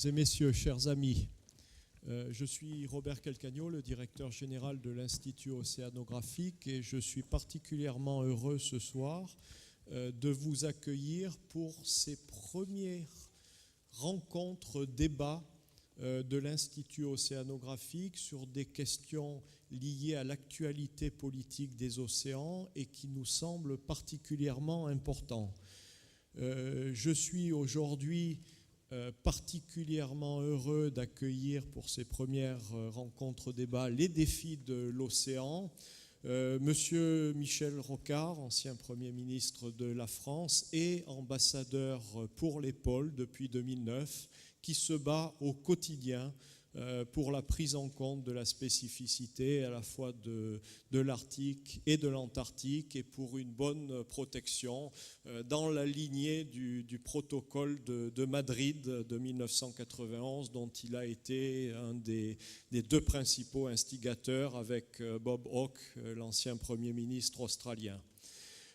et messieurs, chers amis, je suis Robert Calcagno, le directeur général de l'Institut océanographique, et je suis particulièrement heureux ce soir de vous accueillir pour ces premières rencontres, débats de l'Institut océanographique sur des questions liées à l'actualité politique des océans et qui nous semblent particulièrement importants. Je suis aujourd'hui particulièrement heureux d'accueillir pour ces premières rencontres débats les défis de l'océan. Monsieur Michel Rocard, ancien Premier ministre de la France et ambassadeur pour les pôles depuis 2009, qui se bat au quotidien pour la prise en compte de la spécificité à la fois de l'Arctique et de l'Antarctique et pour une bonne protection dans la lignée du protocole de Madrid de 1991 dont il a été un des deux principaux instigateurs avec Bob Hawke, l'ancien Premier ministre australien.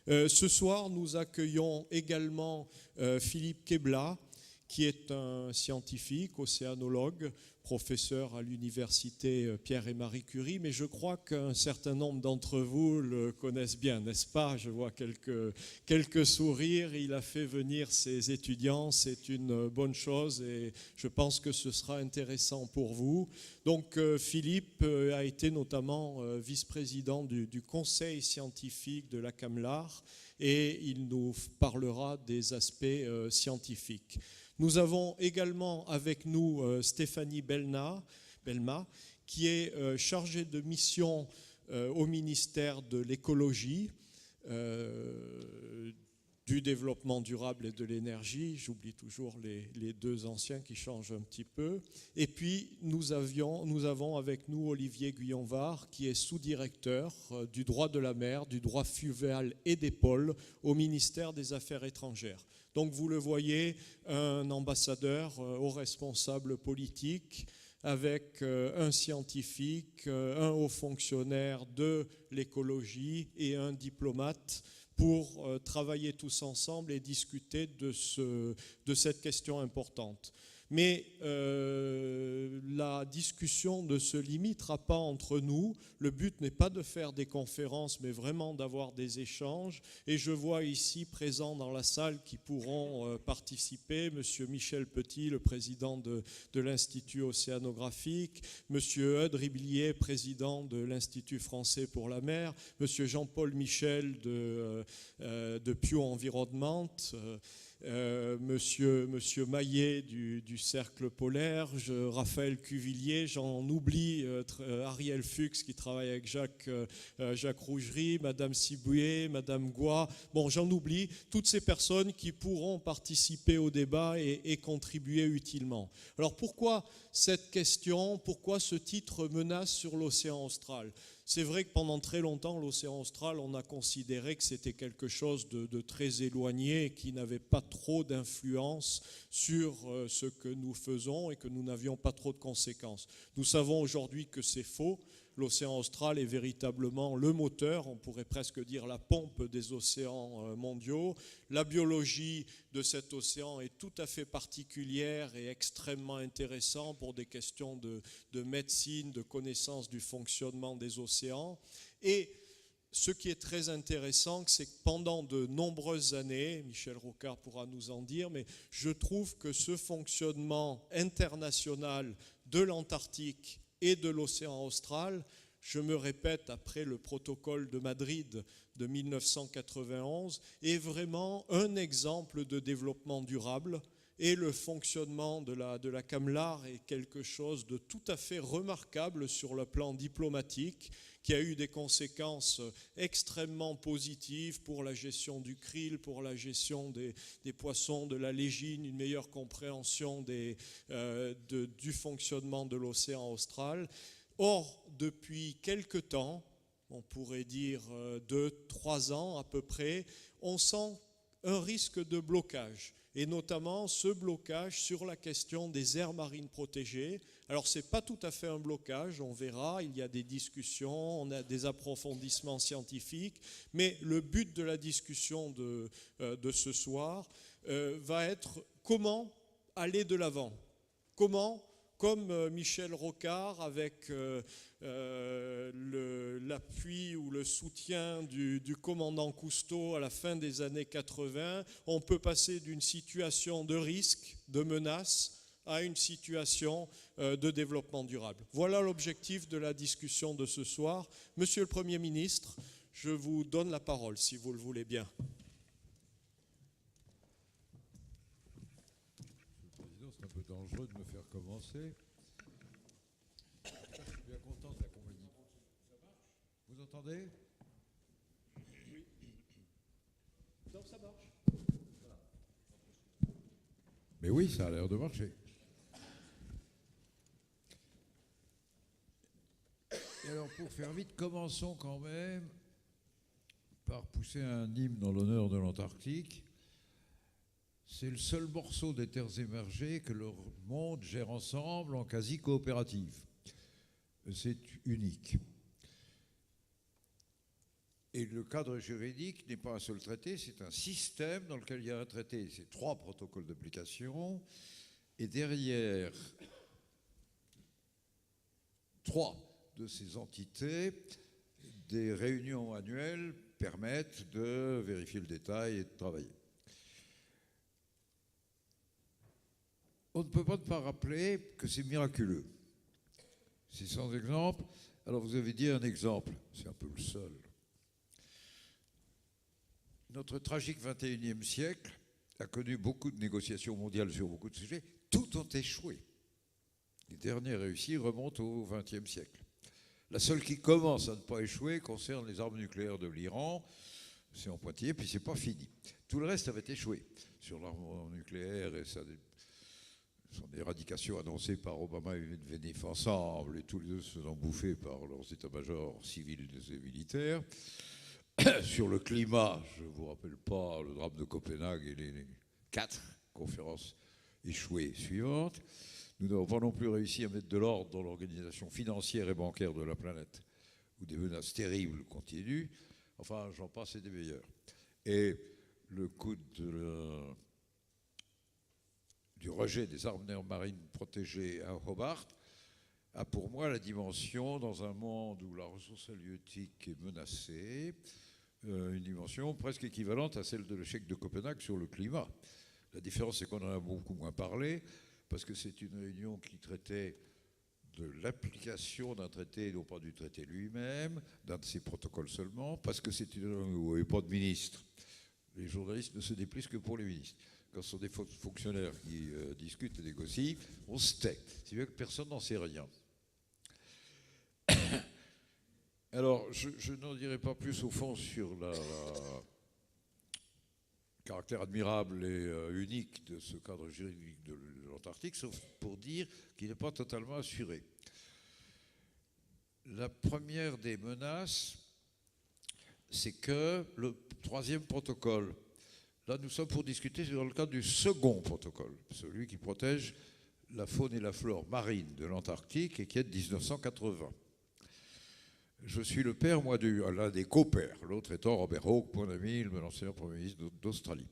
Ce soir, nous accueillons également Philippe Kebla, qui est un scientifique, océanologue, professeur à l'université Pierre et Marie Curie, mais je crois qu'un certain nombre d'entre vous le connaissent bien, n'est-ce pas? Je vois quelques sourires, il a fait venir ses étudiants, c'est une bonne chose et je pense que ce sera intéressant pour vous. Donc Philippe a été notamment vice-président du conseil scientifique de la CAMLAR et il nous parlera des aspects scientifiques. Nous avons également avec nous Stéphanie Belma, qui est chargée de mission au ministère de l'écologie, du développement durable et de l'énergie. J'oublie toujours les deux anciens qui changent un petit peu. Et puis nous avons avec nous Olivier Guyonvar, qui est sous-directeur du droit de la mer, du droit fluvial et des pôles au ministère des Affaires étrangères. Donc vous le voyez, un ambassadeur aux responsables politiques avec un scientifique, un haut fonctionnaire de l'écologie et un diplomate pour travailler tous ensemble et discuter de cette question importante. Mais la discussion ne se limitera pas entre nous. Le but n'est pas de faire des conférences, mais vraiment d'avoir des échanges. Et je vois ici présents dans la salle qui pourront participer, Monsieur Michel Petit, le président de l'Institut océanographique, Monsieur Eudes Riblier, président de l'Institut français pour la mer, Monsieur Jean-Paul Michel de Pio Environnement, Monsieur Maillet du Cercle Polaire, Raphaël Cuvillier, j'en oublie, Ariel Fuchs qui travaille avec Jacques Rougerie, Madame Siboué, Madame Goua, bon j'en oublie, toutes ces personnes qui pourront participer au débat et contribuer utilement. Alors pourquoi cette question, pourquoi ce titre menace sur l'océan austral ? C'est vrai que pendant très longtemps, l'océan austral, on a considéré que c'était quelque chose de très éloigné, qui n'avait pas trop d'influence sur ce que nous faisons et que nous n'avions pas trop de conséquences. Nous savons aujourd'hui que c'est faux. L'océan austral est véritablement le moteur, on pourrait presque dire la pompe des océans mondiaux. La biologie de cet océan est tout à fait particulière et extrêmement intéressante pour des questions de médecine, de connaissance du fonctionnement des océans. Et ce qui est très intéressant, c'est que pendant de nombreuses années, Michel Rocard pourra nous en dire, mais je trouve que ce fonctionnement international de l'Antarctique et de l'océan austral, je me répète, après le protocole de Madrid de 1991, est vraiment un exemple de développement durable. Et le fonctionnement de la CAMLAR est quelque chose de tout à fait remarquable sur le plan diplomatique, qui a eu des conséquences extrêmement positives pour la gestion du krill, pour la gestion des poissons, de la légine, une meilleure compréhension du fonctionnement de l'océan austral. Or, depuis quelque temps, on pourrait dire 2-3 ans à peu près, on sent un risque de blocage. Et notamment ce blocage sur la question des aires marines protégées. Alors ce n'est pas tout à fait un blocage, on verra, il y a des discussions, on a des approfondissements scientifiques, mais le but de la discussion de ce soir va être comment aller de l'avant. Comment ? Comme Michel Rocard, avec l'appui ou le soutien du commandant Cousteau à la fin des années 80, on peut passer d'une situation de risque, de menace, à une situation de développement durable. Voilà l'objectif de la discussion de ce soir. Monsieur le Premier ministre, je vous donne la parole, si vous le voulez bien. C'est un peu dangereux de me faire commencer. Je suis bien content de la compagnie. Vous entendez ? Oui. Donc ça marche. Mais oui, ça a l'air de marcher. Et alors, pour faire vite, commençons quand même par pousser un hymne en l'honneur de l'Antarctique. C'est le seul morceau des terres émergées que le monde gère ensemble en quasi-coopérative. C'est unique. Et le cadre juridique n'est pas un seul traité, c'est un système dans lequel il y a un traité. C'est 3 protocoles d'application. Et derrière 3 de ces entités, des réunions annuelles permettent de vérifier le détail et de travailler. On ne peut pas ne pas rappeler que c'est miraculeux. C'est sans exemple. Alors vous avez dit un exemple, c'est un peu le seul. Notre tragique 21e siècle a connu beaucoup de négociations mondiales sur beaucoup de sujets. Toutes ont échoué. Les dernières réussies remontent au 20e siècle. La seule qui commence à ne pas échouer concerne les armes nucléaires de l'Iran. C'est en pointillé, puis c'est pas fini. Tout le reste avait échoué sur l'arme nucléaire et son éradication annoncée par Obama et Medvedev ensemble, et tous les deux se faisant bouffer par leurs états-majors civils et militaires. Sur le climat, je ne vous rappelle pas le drame de Copenhague et les 4 conférences échouées suivantes. Nous n'avons pas non plus réussi à mettre de l'ordre dans l'organisation financière et bancaire de la planète, où des menaces terribles continuent. Enfin, j'en passe et des meilleurs. Et le coup du rejet des armes marines protégées à Hobart a pour moi la dimension, dans un monde où la ressource halieutique est menacée, une dimension presque équivalente à celle de l'échec de Copenhague sur le climat. La différence, c'est qu'on en a beaucoup moins parlé, parce que c'est une réunion qui traitait de l'application d'un traité, et non pas du traité lui-même, d'un de ses protocoles seulement, parce que c'est une réunion où il n'y avait pas de ministre. Les journalistes ne se déplient que pour les ministres. Quand ce sont des fonctionnaires qui discutent et négocient, on se tait. C'est bien que personne n'en sait rien. Alors, je n'en dirai pas plus au fond sur le caractère admirable et unique de ce cadre juridique de l'Antarctique, sauf pour dire qu'il n'est pas totalement assuré. La première des menaces, c'est que le 3e protocole, là nous sommes pour discuter dans le cadre du second protocole, celui qui protège la faune et la flore marine de l'Antarctique et qui est de 1980. Je suis le père, moi, l'un des co-pères, l'autre étant Robert Hawke, mon ami, l'ancien Premier ministre d'Australie.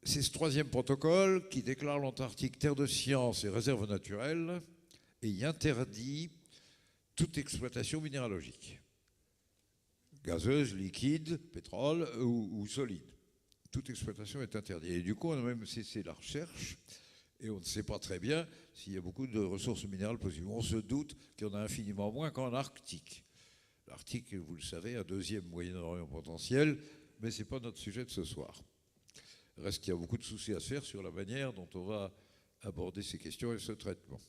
C'est ce 3e protocole qui déclare l'Antarctique terre de science et réserve naturelle et y interdit toute exploitation minéralogique, gazeuse, liquide, pétrole ou solide. Toute exploitation est interdite. Et du coup, on a même cessé la recherche et on ne sait pas très bien s'il y a beaucoup de ressources minérales possibles. On se doute qu'il y en a infiniment moins qu'en Arctique. L'Arctique, vous le savez, un 2e Moyen-Orient potentiel, mais ce n'est pas notre sujet de ce soir. Il reste qu'il y a beaucoup de soucis à se faire sur la manière dont on va aborder ces questions et ce traitement.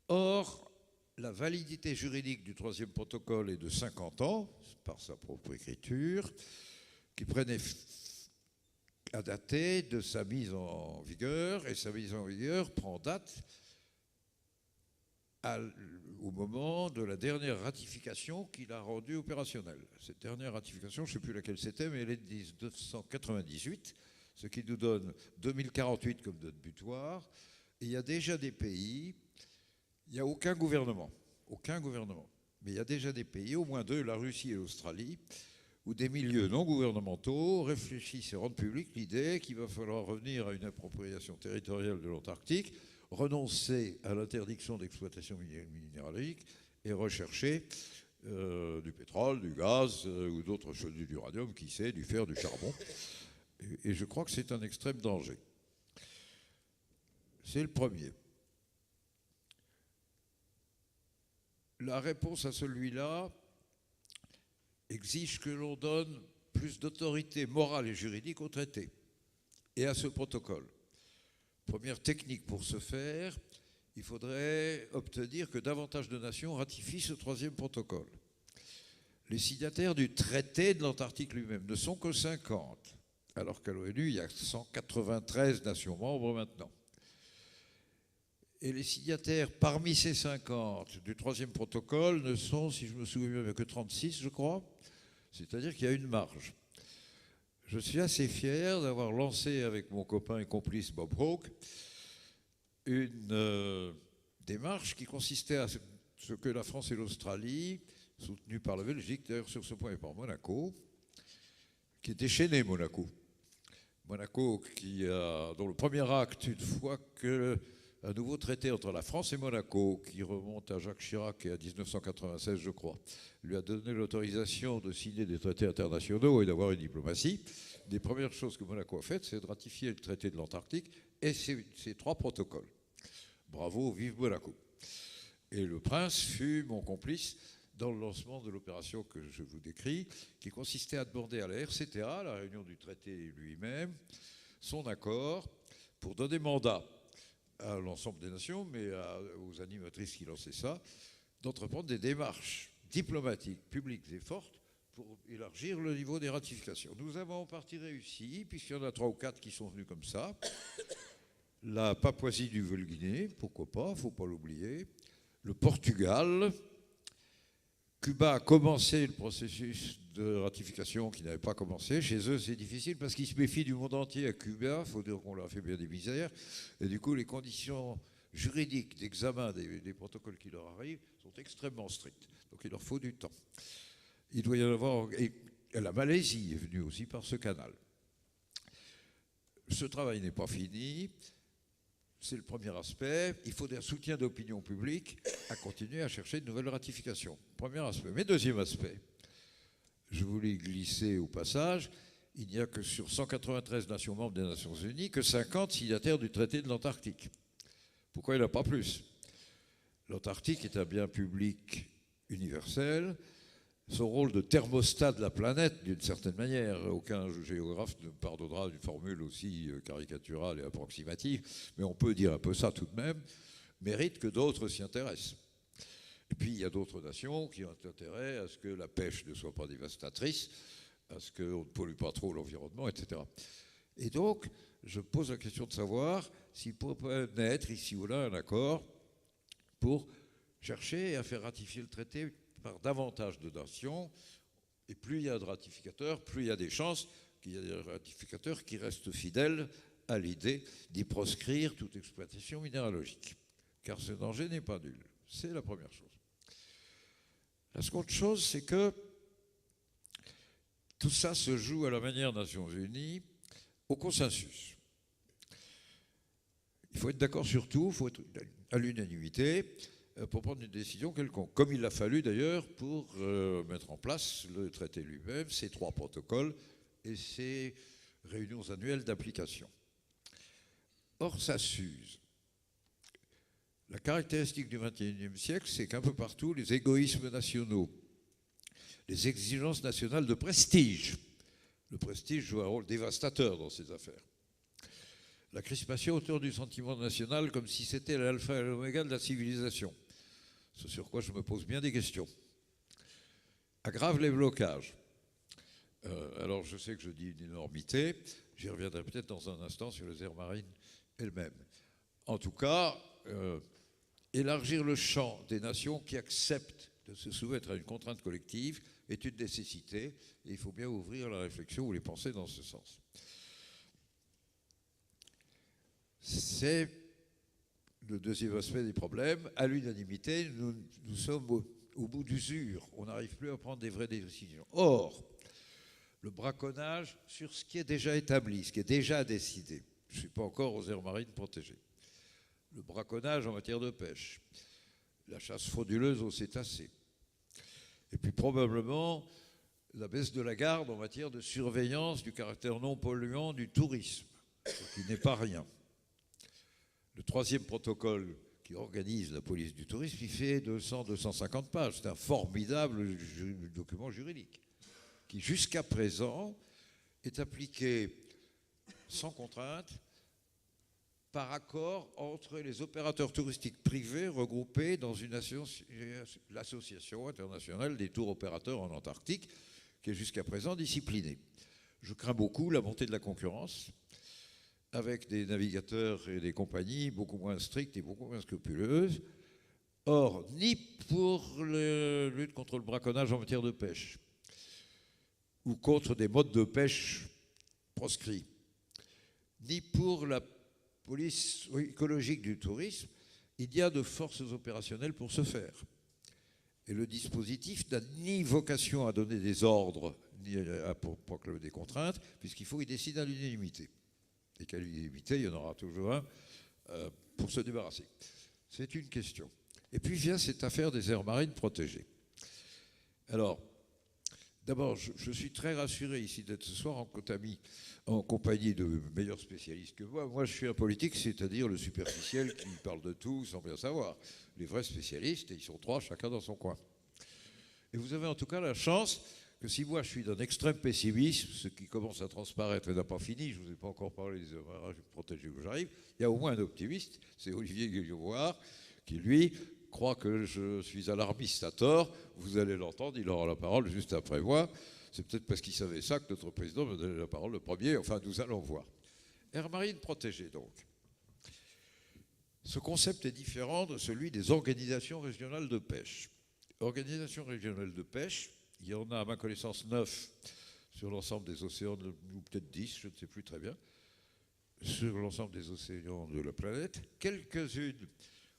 Or, la validité juridique du 3e protocole est de 50 ans, par sa propre écriture, qui prenait à dater de sa mise en vigueur, et sa mise en vigueur prend date au moment de la dernière ratification qu'il a rendue opérationnelle. Cette dernière ratification, je ne sais plus laquelle c'était, mais elle est de 1998, ce qui nous donne 2048 comme date butoir. Et il y a déjà des pays, il n'y a aucun gouvernement, mais il y a déjà des pays, au moins 2, la Russie et l'Australie, où des milieux non gouvernementaux réfléchissent et rendent publique l'idée qu'il va falloir revenir à une appropriation territoriale de l'Antarctique, renoncer à l'interdiction d'exploitation minéralogique et rechercher du pétrole, du gaz ou d'autres choses, du uranium, qui sait, du fer, du charbon. Et je crois que c'est un extrême danger. C'est le premier. La réponse à celui-là exige que l'on donne plus d'autorité morale et juridique au traité et à ce protocole. Première technique pour ce faire, il faudrait obtenir que davantage de nations ratifient ce troisième protocole. Les signataires du traité de l'Antarctique lui-même ne sont que 50, alors qu'à l'ONU, il y a 193 nations membres maintenant. Et les signataires, parmi ces 50 du troisième protocole, ne sont, si je me souviens bien, que 36, je crois. C'est-à-dire qu'il y a une marge. Je suis assez fier d'avoir lancé avec mon copain et complice Bob Hawke une démarche qui consistait à ce que la France et l'Australie, soutenues par la Belgique, d'ailleurs sur ce point et par Monaco, qui est déchaîné Monaco. Monaco dont le premier acte, une fois que un nouveau traité entre la France et Monaco, qui remonte à Jacques Chirac et à 1996, je crois, lui a donné l'autorisation de signer des traités internationaux et d'avoir une diplomatie. Des premières choses que Monaco a faites, c'est de ratifier le traité de l'Antarctique et ces 3 protocoles. Bravo, vive Monaco. Et le prince fut mon complice dans le lancement de l'opération que je vous décris, qui consistait à demander à la RCTA, la réunion du traité lui-même, son accord pour donner mandat à l'ensemble des nations, mais aux animatrices qui lançaient ça, d'entreprendre des démarches diplomatiques, publiques et fortes pour élargir le niveau des ratifications. Nous avons en partie réussi, puisqu'il y en a 3 ou 4 qui sont venus comme ça. La Papouasie-Nouvelle-Guinée, pourquoi pas, il ne faut pas l'oublier. Le Portugal. Cuba a commencé le processus de ratification qui n'avait pas commencé. Chez eux, c'est difficile parce qu'ils se méfient du monde entier à Cuba. Il faut dire qu'on leur a fait bien des misères. Et du coup, les conditions juridiques d'examen des protocoles qui leur arrivent sont extrêmement strictes. Donc il leur faut du temps. Il doit y en avoir... Et la Malaisie est venue aussi par ce canal. Ce travail n'est pas fini. C'est le premier aspect. Il faut un soutien d'opinion publique à continuer à chercher de nouvelles ratifications. Premier aspect. Mais deuxième aspect, je voulais glisser au passage, il n'y a que sur 193 nations membres des Nations Unies que 50 signataires du traité de l'Antarctique. Pourquoi il n'y en a pas plus? L'Antarctique est un bien public universel. Son rôle de thermostat de la planète, d'une certaine manière, aucun géographe ne pardonnera une formule aussi caricaturale et approximative, mais on peut dire un peu ça tout de même, mérite que d'autres s'y intéressent. Et puis il y a d'autres nations qui ont intérêt à ce que la pêche ne soit pas dévastatrice, à ce qu'on ne pollue pas trop l'environnement, etc. Et donc, je pose la question de savoir s'il pourrait naître ici ou là un accord pour chercher à faire ratifier le traité par davantage de nations, et plus il y a de ratificateurs, plus il y a des chances qu'il y ait des ratificateurs qui restent fidèles à l'idée d'y proscrire toute exploitation minéralogique. Car ce danger n'est pas nul. C'est la première chose. La seconde chose, c'est que tout ça se joue à la manière des Nations Unies, au consensus. Il faut être d'accord sur tout, il faut être à l'unanimité pour prendre une décision quelconque, comme il a fallu d'ailleurs pour mettre en place le traité lui-même, ses 3 protocoles et ses réunions annuelles d'application. Or, ça s'use. La caractéristique du XXIe siècle, c'est qu'un peu partout, les égoïsmes nationaux, les exigences nationales de prestige, le prestige joue un rôle dévastateur dans ces affaires. La crispation autour du sentiment national comme si c'était l'alpha et l'oméga de la civilisation. Ce sur quoi je me pose bien des questions. Aggrave les blocages. Alors je sais que je dis une énormité, j'y reviendrai peut-être dans un instant sur les aires marines elles-mêmes. En tout cas, élargir le champ des nations qui acceptent de se soumettre à une contrainte collective est une nécessité, et il faut bien ouvrir la réflexion ou les pensées dans ce sens. C'est le deuxième aspect des problèmes. À l'unanimité, nous sommes au bout d'usure. On n'arrive plus à prendre des vraies décisions. Or, le braconnage sur ce qui est déjà établi, ce qui est déjà décidé. Je ne suis pas encore aux aires marines protégées. Le braconnage en matière de pêche, la chasse frauduleuse aux cétacés, et puis probablement la baisse de la garde en matière de surveillance du caractère non polluant du tourisme, ce qui n'est pas rien. Le troisième protocole qui organise la police du tourisme, il fait 200-250 pages. C'est un formidable document juridique qui, jusqu'à présent, est appliqué sans contrainte par accord entre les opérateurs touristiques privés regroupés dans l'Association internationale des tours opérateurs en Antarctique, qui est jusqu'à présent disciplinée. Je crains beaucoup la montée de la concurrence avec des navigateurs et des compagnies beaucoup moins strictes et beaucoup moins scrupuleuses. Or, ni pour la lutte contre le braconnage en matière de pêche ou contre des modes de pêche proscrits, ni pour la police écologique du tourisme, il y a de forces opérationnelles pour ce faire. Et le dispositif n'a ni vocation à donner des ordres, ni à proclamer des contraintes, puisqu'il faut y décider à l'unanimité. Et qu'à l'unanimité, il y en aura toujours un pour se débarrasser. C'est une question. Et puis vient cette affaire des aires marines protégées. Alors, d'abord, je suis très rassuré ici d'être ce soir en compagnie de meilleurs spécialistes que moi. Moi, je suis un politique, c'est-à-dire le superficiel qui parle de tout sans bien savoir. Les vrais spécialistes, ils sont trois, chacun dans son coin. Et vous avez en tout cas la chance que si moi je suis d'un extrême pessimisme, ce qui commence à transparaître et n'a pas fini, je ne vous ai pas encore parlé des aires protégées où j'arrive, il y a au moins un optimiste, c'est Olivier Guillaume, qui lui croit que je suis alarmiste à tort. Vous allez l'entendre, il aura la parole juste après moi. C'est peut-être parce qu'il savait ça que notre président me donnait la parole le premier. Enfin, nous allons voir. Aires marines protégées, donc. Ce concept est différent de celui des organisations régionales de pêche. Organisations régionales de pêche, il y en a à ma connaissance 9 sur l'ensemble des océans, ou peut-être 10, je ne sais plus très bien, sur l'ensemble des océans de la planète. Quelques-unes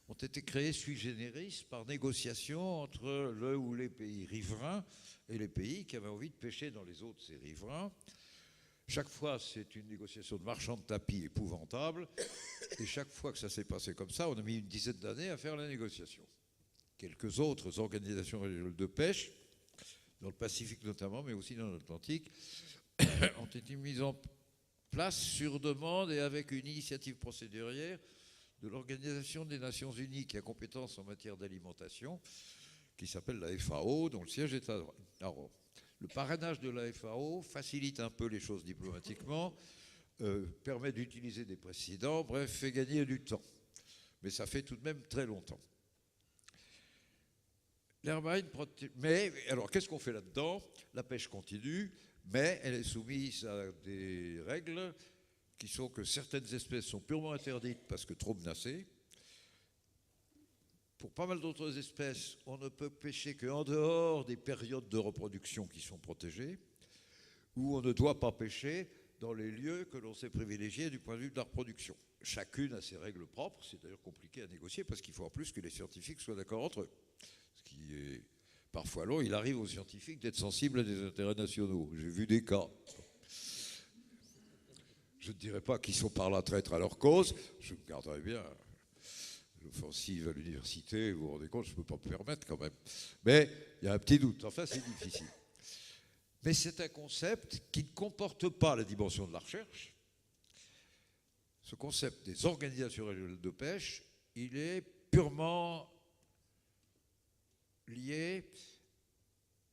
ont été créées sui generis par négociation entre le ou les pays riverains et les pays qui avaient envie de pêcher dans les eaux de ces riverains. Chaque fois, c'est une négociation de marchand de tapis épouvantable. Et chaque fois que ça s'est passé comme ça, on a mis une dizaine d'années à faire la négociation. Quelques autres organisations régionales de pêche, dans le Pacifique notamment, mais aussi dans l'Atlantique, ont été mises en place sur demande et avec une initiative procédurière de l'Organisation des Nations Unies qui a compétence en matière d'alimentation, qui s'appelle la FAO, dont le siège est à Rome. Le parrainage de la FAO facilite un peu les choses diplomatiquement, permet d'utiliser des précédents, bref, fait gagner du temps. Mais ça fait tout de même très longtemps. L'aire marine mais alors, qu'est-ce qu'on fait là-dedans? La pêche continue, mais elle est soumise à des règles qui sont que certaines espèces sont purement interdites parce que trop menacées. Pour pas mal d'autres espèces, on ne peut pêcher qu'en dehors des périodes de reproduction qui sont protégées, ou on ne doit pas pêcher dans les lieux que l'on sait privilégier du point de vue de la reproduction. Chacune a ses règles propres, c'est d'ailleurs compliqué à négocier parce qu'il faut en plus que les scientifiques soient d'accord entre eux. Ce qui est parfois long, il arrive aux scientifiques d'être sensibles à des intérêts nationaux. J'ai vu des cas. Je ne dirais pas qu'ils sont par là traîtres à leur cause, je me garderai bien. L'offensive à l'université, vous vous rendez compte, je ne peux pas me permettre quand même. Mais il y a un petit doute, enfin c'est difficile. Mais c'est un concept qui ne comporte pas la dimension de la recherche. Ce concept des organisations régionales de pêche, il est purement lié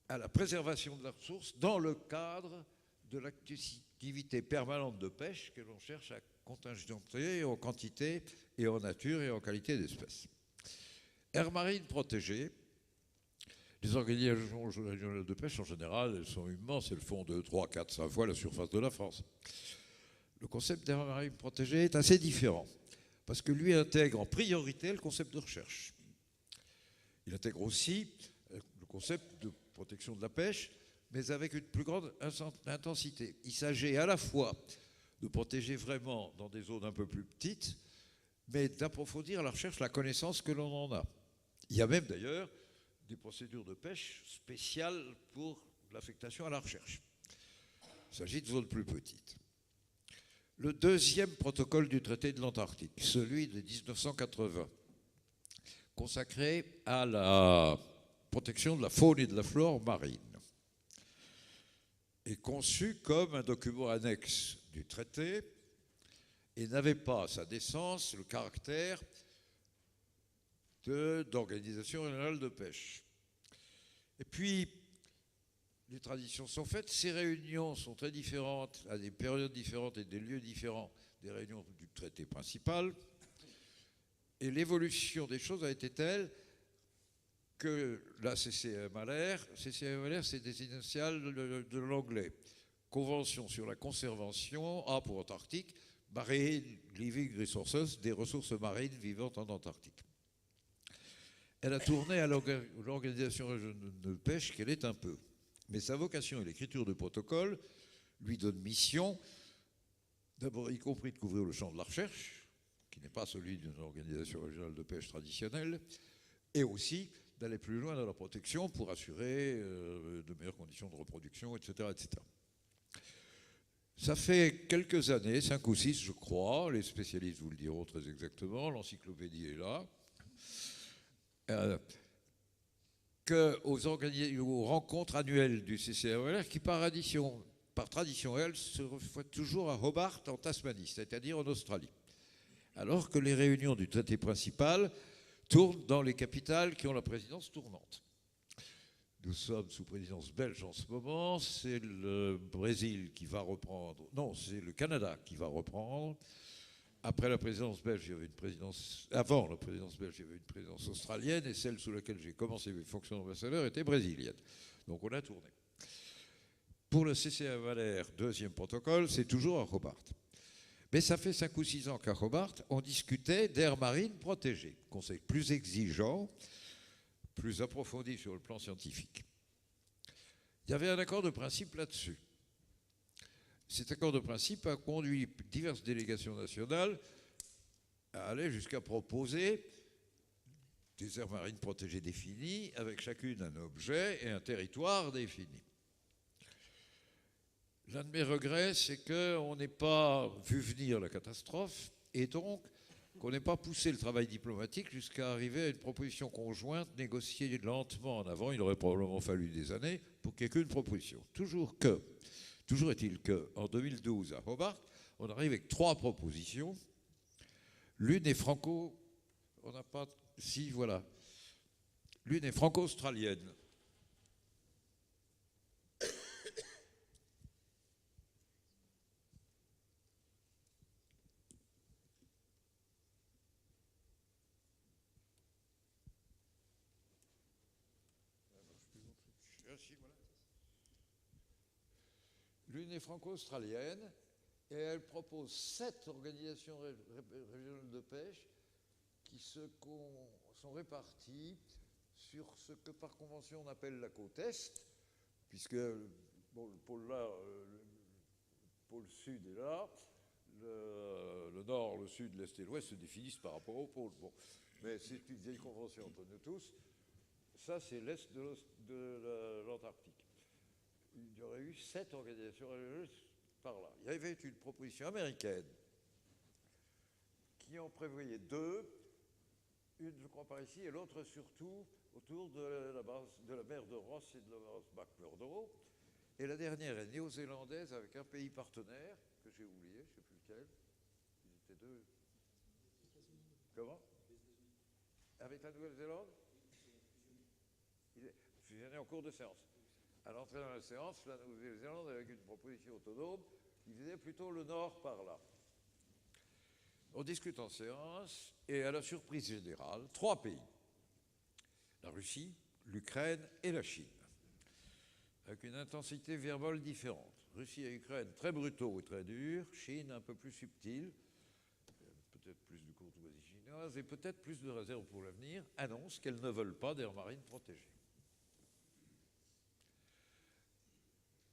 à la préservation de la ressource dans le cadre de l'activité permanente de pêche que l'on cherche à contingenter en quantité et en nature et en qualité d'espèces. Aires marines protégées, les organisations régionales de pêche en général, elles sont immenses, elles font 2, 3, 4, 5 fois la surface de la France. Le concept d'aires marines protégées est assez différent parce que lui intègre en priorité le concept de recherche. Il intègre aussi le concept de protection de la pêche, mais avec une plus grande intensité. Il s'agit à la fois de protéger vraiment dans des zones un peu plus petites, mais d'approfondir la recherche, la connaissance que l'on en a. Il y a même d'ailleurs des procédures de pêche spéciales pour l'affectation à la recherche. Il s'agit de zones plus petites. Le deuxième protocole du traité de l'Antarctique, celui de 1980, consacré à la protection de la faune et de la flore marine, est conçu comme un document annexe du traité et n'avait pas à sa naissance le caractère d'organisation régionale de pêche. Et puis, les traditions sont faites, ces réunions sont très différentes, à des périodes différentes et des lieux différents des réunions du traité principal, et l'évolution des choses a été telle que la CCMLR, c'est des initiales de l'anglais. Convention sur la conservation, A pour Antarctique, Marine Living Resources, des ressources marines vivantes en Antarctique. Elle a tourné à l'organisation régionale de pêche qu'elle est un peu. Mais sa vocation et l'écriture de protocole lui donnent mission, d'abord y compris de couvrir le champ de la recherche, qui n'est pas celui d'une organisation régionale de pêche traditionnelle, et aussi d'aller plus loin dans la protection pour assurer de meilleures conditions de reproduction, etc., etc. Ça fait quelques années, 5 ou 6 je crois, les spécialistes vous le diront très exactement, l'encyclopédie est là, aux rencontres annuelles du CCMLR qui par tradition, elles se refont toujours à Hobart en Tasmanie, c'est-à-dire en Australie. Alors que les réunions du traité principal tournent dans les capitales qui ont la présidence tournante. Nous sommes sous présidence belge en ce moment, c'est le Brésil qui va reprendre, non, c'est le Canada qui va reprendre. Après la présidence belge, il y avait une présidence, avant la présidence belge, il y avait une présidence australienne, et celle sous laquelle j'ai commencé mes fonctions d'ambassadeur était brésilienne. Donc on a tourné. Pour le CCMLR, deuxième protocole, c'est toujours à Hobart. Mais ça fait 5 ou 6 ans qu'à Hobart, on discutait d'aires marines protégées, conseil plus exigeant, plus approfondi sur le plan scientifique. Il y avait un accord de principe là-dessus. Cet accord de principe a conduit diverses délégations nationales à aller jusqu'à proposer des aires marines protégées définies, avec chacune un objet et un territoire défini. L'un de mes regrets, c'est qu'on n'ait pas vu venir la catastrophe et donc qu'on n'ait pas poussé le travail diplomatique jusqu'à arriver à une proposition conjointe négociée lentement en avant. Il aurait probablement fallu des années pour qu'il n'y ait qu'une proposition. Toujours est-il qu'en 2012, à Hobart, on arrive avec 3 propositions. L'une est L'une est franco-australienne. L'une est franco-australienne et elle propose 7 organisations régionales de pêche qui sont réparties sur ce que par convention on appelle la côte Est, puisque bon, le pôle sud est là, le nord, le sud, l'est et l'ouest se définissent par rapport au pôle. Bon. Mais c'est une vieille convention entre nous tous. Ça, c'est l'est de l'Antarctique. Il y aurait eu 7 organisations régionales par là. Il y avait une proposition américaine qui en prévoyait 2, une je crois par ici et l'autre surtout autour de la mer de Ross et de la McMurdo. Et la dernière est néo-zélandaise avec un pays partenaire que j'ai oublié, je ne sais plus lequel. Ils étaient 2. Comment? Avec la Nouvelle-Zélande? Il est fusionné en cours de séance. À l'entrée dans la séance, la Nouvelle-Zélande avec une proposition autonome qui visait plutôt le nord par là. On discute en séance et à la surprise générale, 3 pays. La Russie, l'Ukraine et la Chine. Avec une intensité verbale différente. Russie et Ukraine très brutaux et très durs, Chine un peu plus subtile, peut-être plus de courtoisie chinoise et peut-être plus de réserve pour l'avenir, annoncent qu'elles ne veulent pas d'aires marines protégées.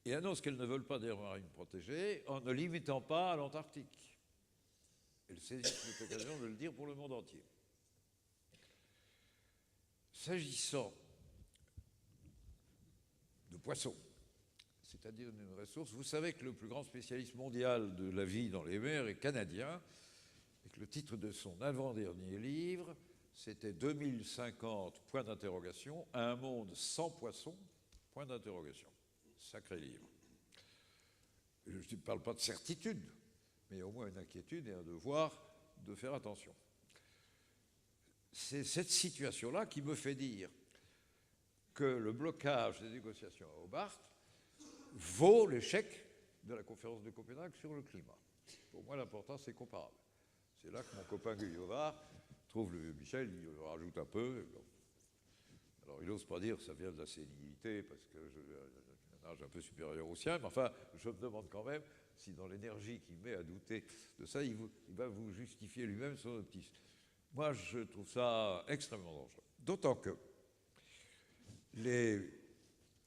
Et annoncent qu'elles ne veulent pas d'aires marines protégées en ne limitant pas à l'Antarctique. Elles saisissent cette occasion de le dire pour le monde entier. S'agissant de poissons, c'est-à-dire une ressource. Vous savez que le plus grand spécialiste mondial de la vie dans les mers est canadien, et que le titre de son avant-dernier livre, c'était 2050, point d'interrogation, un monde sans poissons, point d'interrogation. Sacré livre. Je ne parle pas de certitude, mais au moins une inquiétude et un devoir de faire attention. C'est cette situation-là qui me fait dire que le blocage des négociations à Hobart vaut l'échec de la conférence de Copenhague sur le climat. Pour moi, l'importance est comparable. C'est là que mon copain Guyovard trouve le vieux Michel, il rajoute un peu. Alors, il n'ose pas dire que ça vient de la sénilité, parce que j'ai un âge un peu supérieur au sien, mais enfin, je me demande quand même si dans l'énergie qu'il met à douter de ça, il va vous justifier lui-même son optisme. Moi, je trouve ça extrêmement dangereux. D'autant que les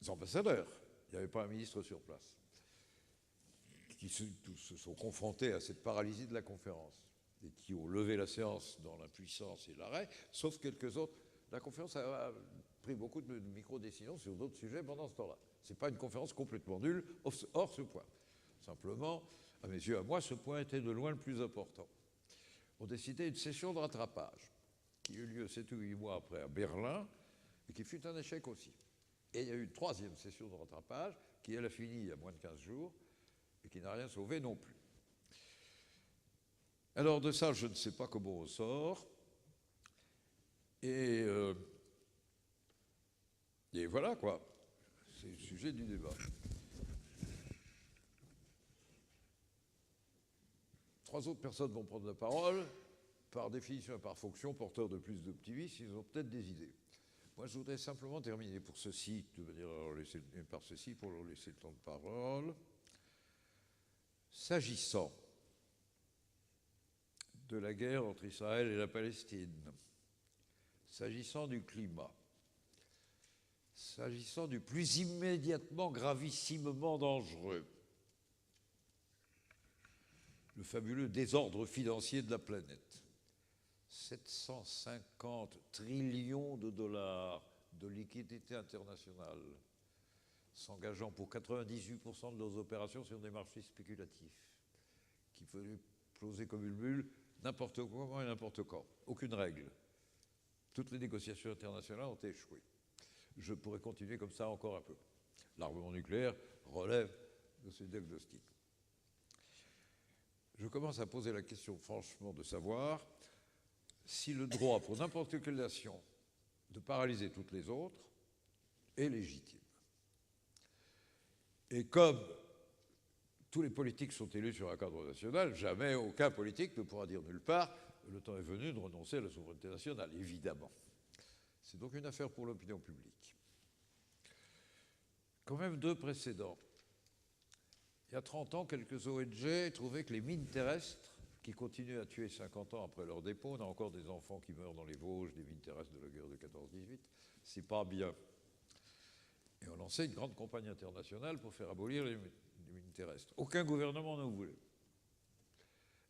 ambassadeurs, il n'y avait pas un ministre sur place, qui se sont confrontés à cette paralysie de la conférence et qui ont levé la séance dans l'impuissance et l'arrêt, sauf quelques autres. La conférence a pris beaucoup de micro-décisions sur d'autres sujets pendant ce temps-là. Ce n'est pas une conférence complètement nulle, hors ce point. Simplement, à mes yeux, à moi, ce point était de loin le plus important. On décidait une session de rattrapage qui eut lieu 7 ou 8 mois après à Berlin et qui fut un échec aussi. Et il y a eu une troisième session de rattrapage qui, elle, a fini il y a moins de 15 jours et qui n'a rien sauvé non plus. Alors de ça, je ne sais pas comment on sort. Et voilà quoi, c'est le sujet du débat. 3 autres personnes vont prendre la parole, par définition et par fonction, porteurs de plus d'optimisme, ils ont peut-être des idées. Moi, je voudrais simplement terminer pour ceci, par ceci, pour leur laisser le temps de parole. S'agissant de la guerre entre Israël et la Palestine, s'agissant du climat, s'agissant du plus immédiatement gravissimement dangereux, le fabuleux désordre financier de la planète, 750 trillions de dollars de liquidités internationales s'engageant pour 98% de leurs opérations sur des marchés spéculatifs qui veulent exploser comme une bulle n'importe comment et n'importe quand. Aucune règle. Toutes les négociations internationales ont échoué. Je pourrais continuer comme ça encore un peu. L'armement nucléaire relève de ce diagnostic. Je commence à poser la question franchement de savoir si le droit pour n'importe quelle nation de paralyser toutes les autres est légitime. Et comme tous les politiques sont élus sur un cadre national, jamais aucun politique ne pourra dire nulle part le temps est venu de renoncer à la souveraineté nationale, évidemment. C'est donc une affaire pour l'opinion publique. Quand même 2 précédents. Il y a 30 ans, quelques ONG trouvaient que les mines terrestres, qui continuent à tuer 50 ans après leur dépôt, on a encore des enfants qui meurent dans les Vosges, des mines terrestres de la guerre de 14-18, c'est pas bien. Et on lançait une grande campagne internationale pour faire abolir les mines terrestres. Aucun gouvernement n'en voulait.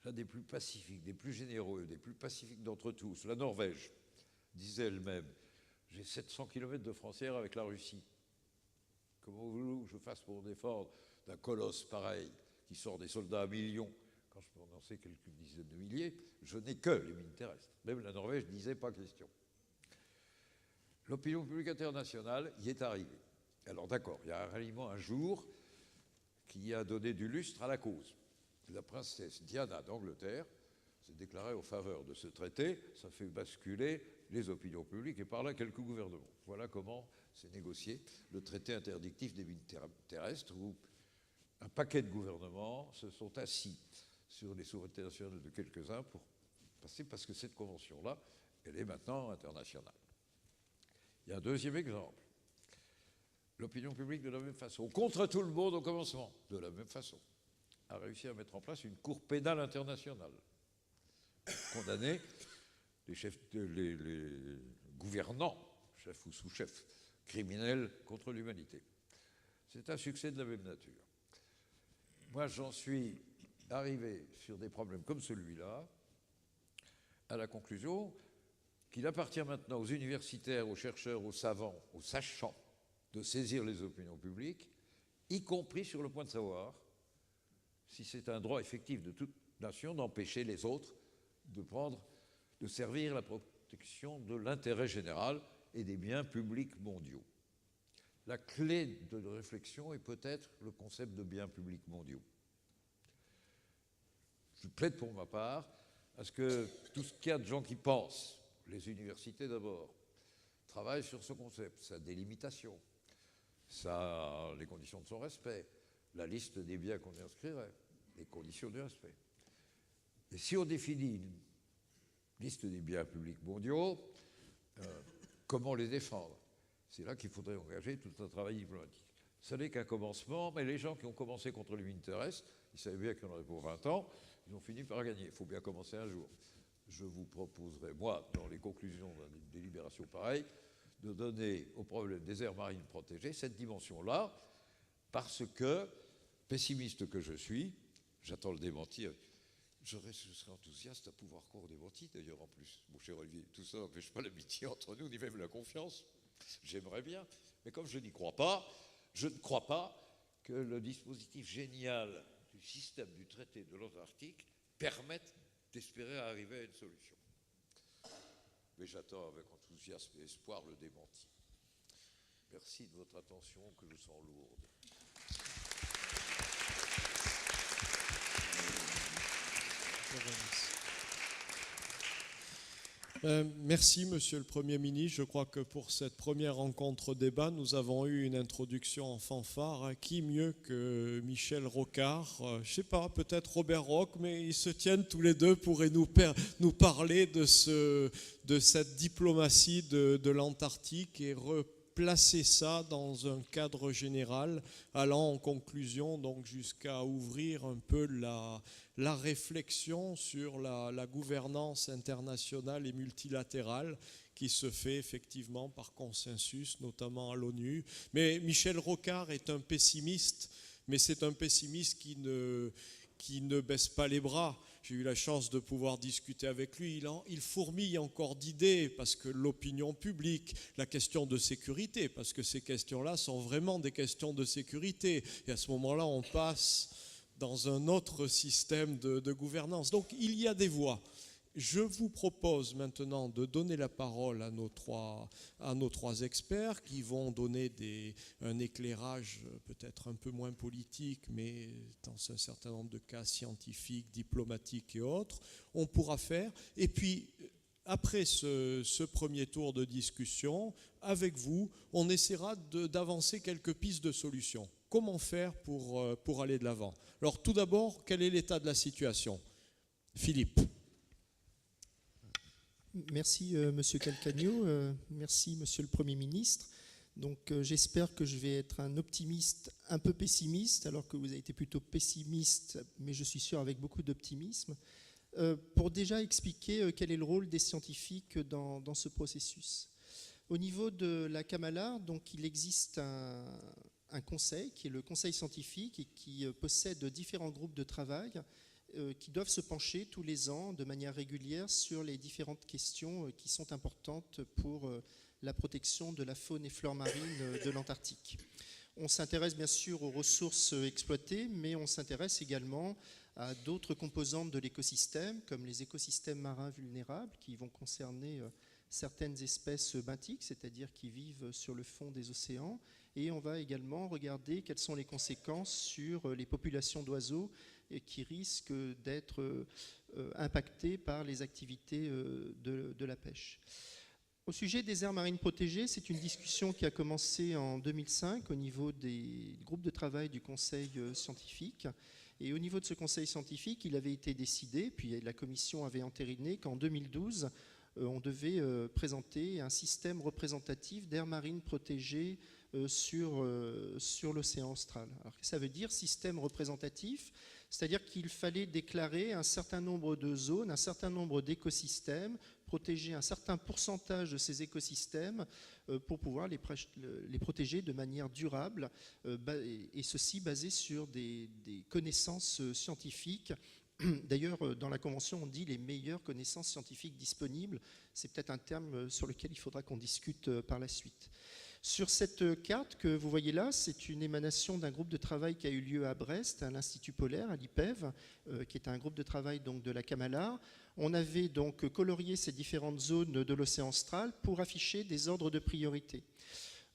L'un des plus pacifiques, des plus généreux, des plus pacifiques d'entre tous, la Norvège, disait elle-même, j'ai 700 km de frontière avec la Russie. Comment voulez-vous que je fasse pour me défendre d'un colosse pareil qui sort des soldats à millions? Quand je peux en lancer quelques dizaines de milliers, je n'ai que les mines terrestres. Même la Norvège ne disait pas question. L'opinion publique internationale y est arrivée. Alors d'accord, il y a un ralliement un jour qui a donné du lustre à la cause. La princesse Diana d'Angleterre s'est déclarée en faveur de ce traité. Ça fait basculer les opinions publiques et par là quelques gouvernements. Voilà comment s'est négocié le traité interdictif des mines terrestres où un paquet de gouvernements se sont assis sur les souverainetés nationales de quelques-uns pour passer, parce que cette convention-là, elle est maintenant internationale. Il y a un deuxième exemple. L'opinion publique, de la même façon, contre tout le monde au commencement, de la même façon, a réussi à mettre en place une cour pénale internationale, condamner les gouvernants, chefs ou sous-chefs, criminels contre l'humanité. C'est un succès de la même nature. Moi, j'en suis arrivé sur des problèmes comme celui-là à la conclusion qu'il appartient maintenant aux universitaires, aux chercheurs, aux savants, aux sachants de saisir les opinions publiques y compris sur le point de savoir si c'est un droit effectif de toute nation d'empêcher les autres de servir la protection de l'intérêt général et des biens publics mondiaux. La clé de réflexion est peut-être le concept de biens publics mondiaux. Je plaide pour ma part à ce que tout ce qu'il y a de gens qui pensent, les universités d'abord, travaillent sur ce concept, sa délimitation, les conditions de son respect, la liste des biens qu'on y inscrirait, les conditions de respect. Et si on définit une liste des biens publics mondiaux, comment les défendre? C'est là qu'il faudrait engager tout un travail diplomatique. Ce n'est qu'un commencement, mais les gens qui ont commencé contre le Minterest, ils savaient bien qu'il y en aurait pour 20 ans, ils ont fini par gagner. Il faut bien commencer un jour. Je vous proposerai, moi, dans les conclusions d'une délibération pareille, de donner au problème des aires marines protégées cette dimension-là, parce que, pessimiste que je suis, j'attends le démenti. Je serais enthousiaste à pouvoir croire au démenti, d'ailleurs, en plus. Mon cher Olivier, tout ça n'empêche pas l'amitié entre nous, ni même la confiance. J'aimerais bien. Mais comme je n'y crois pas, je ne crois pas que le dispositif génial du système du traité de l'Antarctique permette d'espérer arriver à une solution. Mais j'attends avec enthousiasme et espoir le démenti. Merci de votre attention que je sens lourde. Merci, Monsieur le Premier ministre. Je crois que pour cette première rencontre débat, nous avons eu une introduction en fanfare. Qui mieux que Michel Rocard, je ne sais pas, peut-être Robert Roch, mais ils se tiennent tous les deux, pourraient nous parler de cette diplomatie de l'Antarctique et placer ça dans un cadre général, allant en conclusion donc jusqu'à ouvrir un peu la réflexion sur la gouvernance internationale et multilatérale qui se fait effectivement par consensus, notamment à l'ONU. Mais Michel Rocard est un pessimiste, mais c'est un pessimiste qui ne baisse pas les bras. J'ai eu la chance de pouvoir discuter avec lui. Il fourmille encore d'idées parce que l'opinion publique, la question de sécurité, parce que ces questions-là sont vraiment des questions de sécurité. Et à ce moment-là, on passe dans un autre système de gouvernance. Donc il y a des voies. Je vous propose maintenant de donner la parole à nos trois experts qui vont donner un éclairage peut-être un peu moins politique, mais dans un certain nombre de cas scientifiques, diplomatiques et autres. On pourra faire. Et puis, après ce premier tour de discussion, avec vous, on essaiera d'avancer quelques pistes de solutions. Comment faire pour aller de l'avant? Alors tout d'abord, quel est l'état de la situation? Philippe. Merci Monsieur Calcagno, merci Monsieur le Premier ministre. Donc j'espère que je vais être un optimiste un peu pessimiste, alors que vous avez été plutôt pessimiste, mais je suis sûr avec beaucoup d'optimisme, pour déjà expliquer quel est le rôle des scientifiques dans ce processus. Au niveau de la Kamala, donc il existe un conseil qui est le conseil scientifique et qui possède différents groupes de travail qui doivent se pencher tous les ans de manière régulière sur les différentes questions qui sont importantes pour la protection de la faune et flore marine de l'Antarctique. On s'intéresse bien sûr aux ressources exploitées, mais on s'intéresse également à d'autres composantes de l'écosystème, comme les écosystèmes marins vulnérables, qui vont concerner certaines espèces benthiques, c'est-à-dire qui vivent sur le fond des océans. Et on va également regarder quelles sont les conséquences sur les populations d'oiseaux qui risquent d'être impactées par les activités de la pêche. Au sujet des aires marines protégées, c'est une discussion qui a commencé en 2005 au niveau des groupes de travail du Conseil scientifique. Et au niveau de ce Conseil scientifique, il avait été décidé, puis la Commission avait entériné qu'en 2012, on devait présenter un système représentatif d'aires marines protégées sur l'océan austral. Alors, qu'est-ce que ça veut dire, système représentatif? C'est-à-dire qu'il fallait déclarer un certain nombre de zones, un certain nombre d'écosystèmes, protéger un certain pourcentage de ces écosystèmes pour pouvoir les protéger de manière durable, et ceci basé sur des connaissances scientifiques. D'ailleurs, dans la Convention, on dit les meilleures connaissances scientifiques disponibles. C'est peut-être un terme sur lequel il faudra qu'on discute par la suite. Sur cette carte que vous voyez là, c'est une émanation d'un groupe de travail qui a eu lieu à Brest, à l'Institut polaire, à l'IPEV, qui est un groupe de travail donc, de la Kamalar. On avait donc colorié ces différentes zones de l'océan austral pour afficher des ordres de priorité.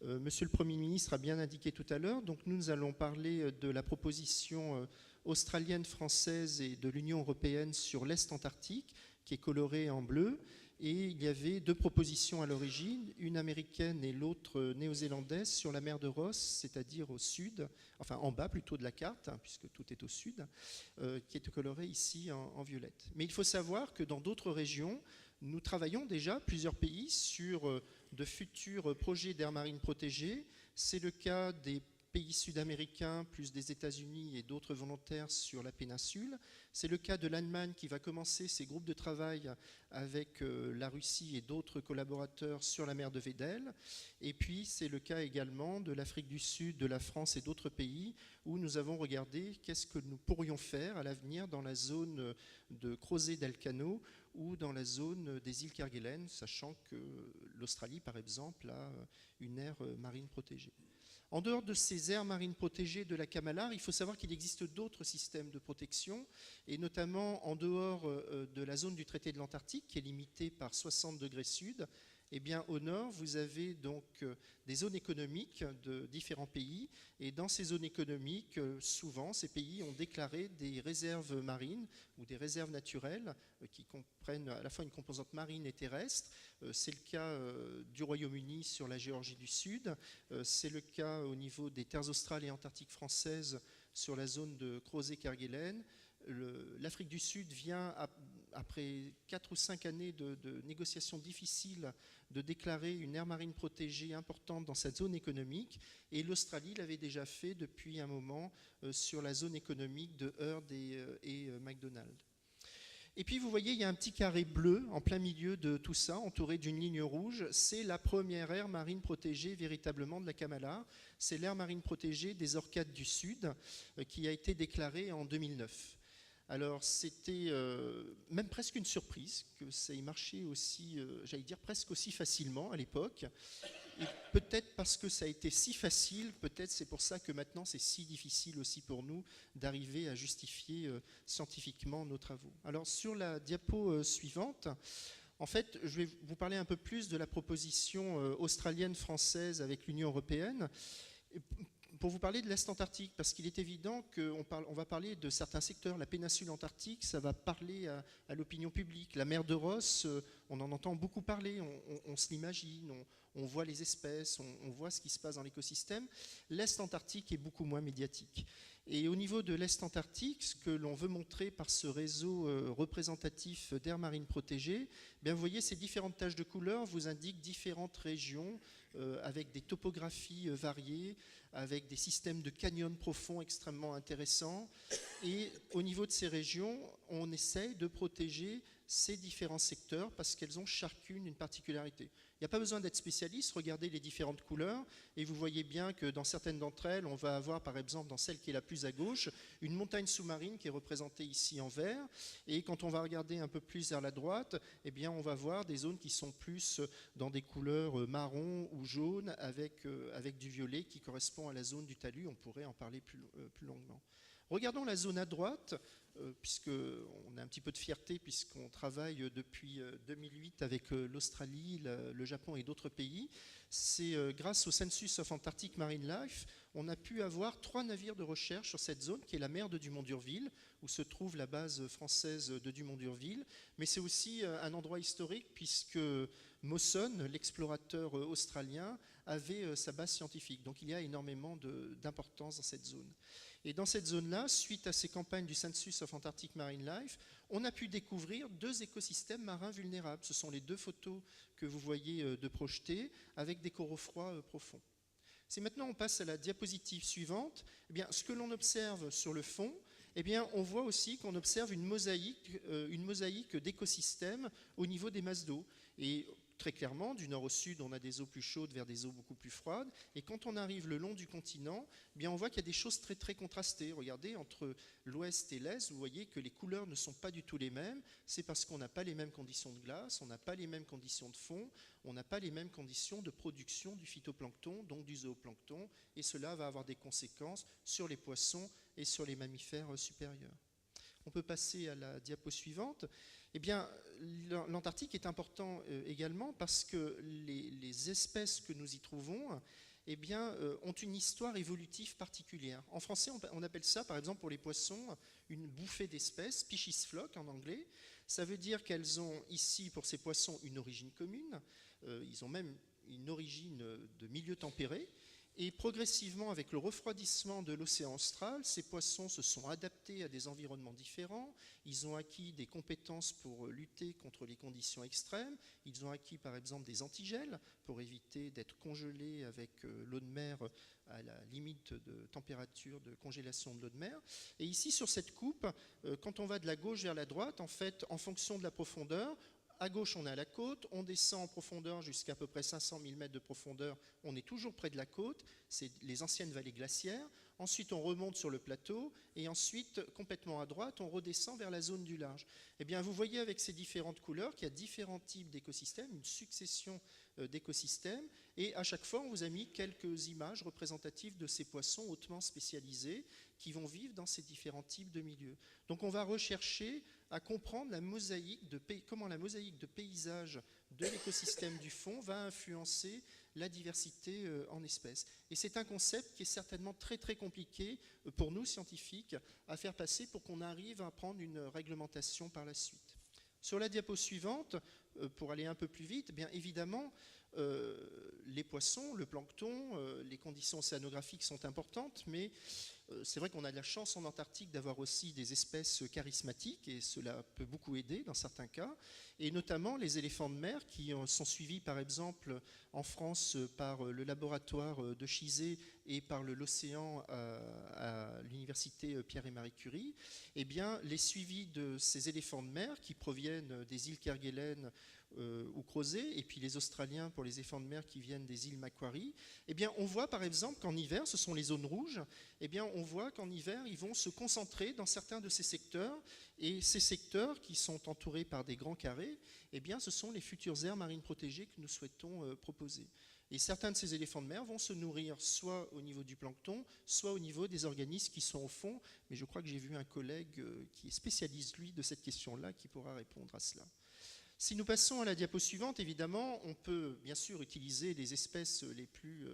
Monsieur le Premier ministre a bien indiqué tout à l'heure, donc nous allons parler de la proposition australienne, française et de l'Union européenne sur l'Est antarctique, qui est colorée en bleu. Et il y avait 2 propositions à l'origine, une américaine et l'autre néo-zélandaise sur la mer de Ross, c'est-à-dire au sud, enfin en bas plutôt de la carte, hein, puisque tout est au sud, qui est colorée ici en violette. Mais il faut savoir que dans d'autres régions, nous travaillons déjà, plusieurs pays, sur de futurs projets d'aires marines protégées. C'est le cas des pays sud-américains, plus des États-Unis et d'autres volontaires sur la péninsule. C'est le cas de l'Allemagne qui va commencer ses groupes de travail avec la Russie et d'autres collaborateurs sur la mer de Weddell. Et puis c'est le cas également de l'Afrique du Sud, de la France et d'autres pays où nous avons regardé qu'est-ce que nous pourrions faire à l'avenir dans la zone de Crozet-Delcano ou dans la zone des îles Kerguelen, sachant que l'Australie, par exemple, a une aire marine protégée. En dehors de ces aires marines protégées de la Kamalar, il faut savoir qu'il existe d'autres systèmes de protection, et notamment en dehors de la zone du traité de l'Antarctique, qui est limitée par 60 degrés sud. Eh bien, au nord, vous avez donc des zones économiques de différents pays. Et dans ces zones économiques, souvent, ces pays ont déclaré des réserves marines ou des réserves naturelles qui comprennent à la fois une composante marine et terrestre. C'est le cas du Royaume-Uni sur la Géorgie du Sud. C'est le cas au niveau des terres australes et antarctiques françaises sur la zone de Crozet-Kerguelen. L'Afrique du Sud vient, après 4 ou 5 années de négociations difficiles, de déclarer une aire marine protégée importante dans cette zone économique. Et l'Australie l'avait déjà fait depuis un moment sur la zone économique de Heard et McDonald. Et puis vous voyez, il y a un petit carré bleu en plein milieu de tout ça, entouré d'une ligne rouge. C'est la première aire marine protégée véritablement de la Kamalar. C'est l'aire marine protégée des Orcades du Sud qui a été déclarée en 2009. Alors c'était même presque une surprise que ça ait marché aussi, j'allais dire presque aussi facilement à l'époque. Et peut-être parce que ça a été si facile, peut-être c'est pour ça que maintenant c'est si difficile aussi pour nous d'arriver à justifier scientifiquement nos travaux. Alors sur la diapo suivante, en fait, je vais vous parler un peu plus de la proposition australienne-française avec l'Union européenne. Pour vous parler de l'Est antarctique, parce qu'il est évident qu'on va parler de certains secteurs. La péninsule antarctique, ça va parler à l'opinion publique. La mer de Ross, on en entend beaucoup parler, on se l'imagine, on voit les espèces, on voit ce qui se passe dans l'écosystème. L'Est antarctique est beaucoup moins médiatique. Et au niveau de l'Est antarctique, ce que l'on veut montrer par ce réseau représentatif d'aires marines protégées, bien vous voyez ces différentes taches de couleurs vous indiquent différentes régions avec des topographies variées, avec des systèmes de canyons profonds extrêmement intéressants. Et au niveau de ces régions, on essaye de protéger ces différents secteurs parce qu'elles ont chacune une particularité. Il n'y a pas besoin d'être spécialiste, regardez les différentes couleurs et vous voyez bien que dans certaines d'entre elles, on va avoir par exemple dans celle qui est la plus à gauche, une montagne sous-marine qui est représentée ici en vert, et quand on va regarder un peu plus vers la droite, eh bien on va voir des zones qui sont plus dans des couleurs marron ou jaune avec du violet qui correspond à la zone du talus, on pourrait en parler plus longuement. Regardons la zone à droite, puisqu'on a un petit peu de fierté, puisqu'on travaille depuis 2008 avec l'Australie, le Japon et d'autres pays. C'est grâce au Census of Antarctic Marine Life, on a pu avoir 3 navires de recherche sur cette zone, qui est la mer de Dumont-d'Urville, où se trouve la base française de Dumont-d'Urville. Mais c'est aussi un endroit historique, puisque Mawson, l'explorateur australien, avait sa base scientifique. Donc il y a énormément d'importance dans cette zone. Et dans cette zone-là, suite à ces campagnes du Census of Antarctic Marine Life, on a pu découvrir 2 écosystèmes marins vulnérables. Ce sont les 2 photos que vous voyez de projetées avec des coraux froids profonds. Si maintenant on passe à la diapositive suivante, eh bien, ce que l'on observe sur le fond, eh bien, on voit aussi qu'on observe une mosaïque d'écosystèmes au niveau des masses d'eau. Et très clairement, du nord au sud, on a des eaux plus chaudes vers des eaux beaucoup plus froides. Et quand on arrive le long du continent, eh bien on voit qu'il y a des choses très très contrastées. Regardez, entre l'ouest et l'est, vous voyez que les couleurs ne sont pas du tout les mêmes. C'est parce qu'on n'a pas les mêmes conditions de glace, on n'a pas les mêmes conditions de fond, on n'a pas les mêmes conditions de production du phytoplancton, donc du zooplancton. Et cela va avoir des conséquences sur les poissons et sur les mammifères supérieurs. On peut passer à la diapo suivante. Eh bien, l'Antarctique est important également parce que les espèces que nous y trouvons eh bien, ont une histoire évolutive particulière. En français, on appelle ça, par exemple, pour les poissons, une bouffée d'espèces, species flock en anglais. Ça veut dire qu'elles ont ici, pour ces poissons, une origine commune. Ils ont même une origine de milieu tempéré. Et progressivement, avec le refroidissement de l'océan austral, ces poissons se sont adaptés à des environnements différents. Ils ont acquis des compétences pour lutter contre les conditions extrêmes. Ils ont acquis, par exemple, des antigels pour éviter d'être congelés avec l'eau de mer à la limite de température de congélation de l'eau de mer. Et ici, sur cette coupe, quand on va de la gauche vers la droite, en fait, en fonction de la profondeur, à gauche, on est à la côte, on descend en profondeur jusqu'à peu près 500 000 mètres de profondeur, on est toujours près de la côte, c'est les anciennes vallées glaciaires. Ensuite, on remonte sur le plateau, et ensuite, complètement à droite, on redescend vers la zone du large. Eh bien, vous voyez avec ces différentes couleurs qu'il y a différents types d'écosystèmes, une succession d'écosystèmes, et à chaque fois, on vous a mis quelques images représentatives de ces poissons hautement spécialisés qui vont vivre dans ces différents types de milieux. Donc, on va rechercher à comprendre comment la mosaïque de paysages de l'écosystème du fond va influencer la diversité en espèces. Et c'est un concept qui est certainement très très compliqué pour nous scientifiques à faire passer pour qu'on arrive à prendre une réglementation par la suite. Sur la diapo suivante, pour aller un peu plus vite, bien évidemment, les poissons, le plancton, les conditions océanographiques sont importantes, mais c'est vrai qu'on a de la chance en Antarctique d'avoir aussi des espèces charismatiques, et cela peut beaucoup aider dans certains cas, et notamment les éléphants de mer qui sont suivis par exemple en France par le laboratoire de Chizé et par l'Océan à l'université Pierre et Marie Curie. Eh bien, les suivis de ces éléphants de mer qui proviennent des îles Kerguelen ou Crozet, et puis les Australiens pour les éléphants de mer qui viennent des îles Macquarie, eh bien, on voit par exemple qu'en hiver, ce sont les zones rouges, eh bien, on voit qu'en hiver, ils vont se concentrer dans certains de ces secteurs, et ces secteurs qui sont entourés par des grands carrés, eh bien, ce sont les futures aires marines protégées que nous souhaitons proposer. Et certains de ces éléphants de mer vont se nourrir soit au niveau du plancton, soit au niveau des organismes qui sont au fond, mais je crois que j'ai vu un collègue qui est spécialiste, lui, de cette question-là, qui pourra répondre à cela. Si nous passons à la diapo suivante, évidemment, on peut bien sûr utiliser les espèces les plus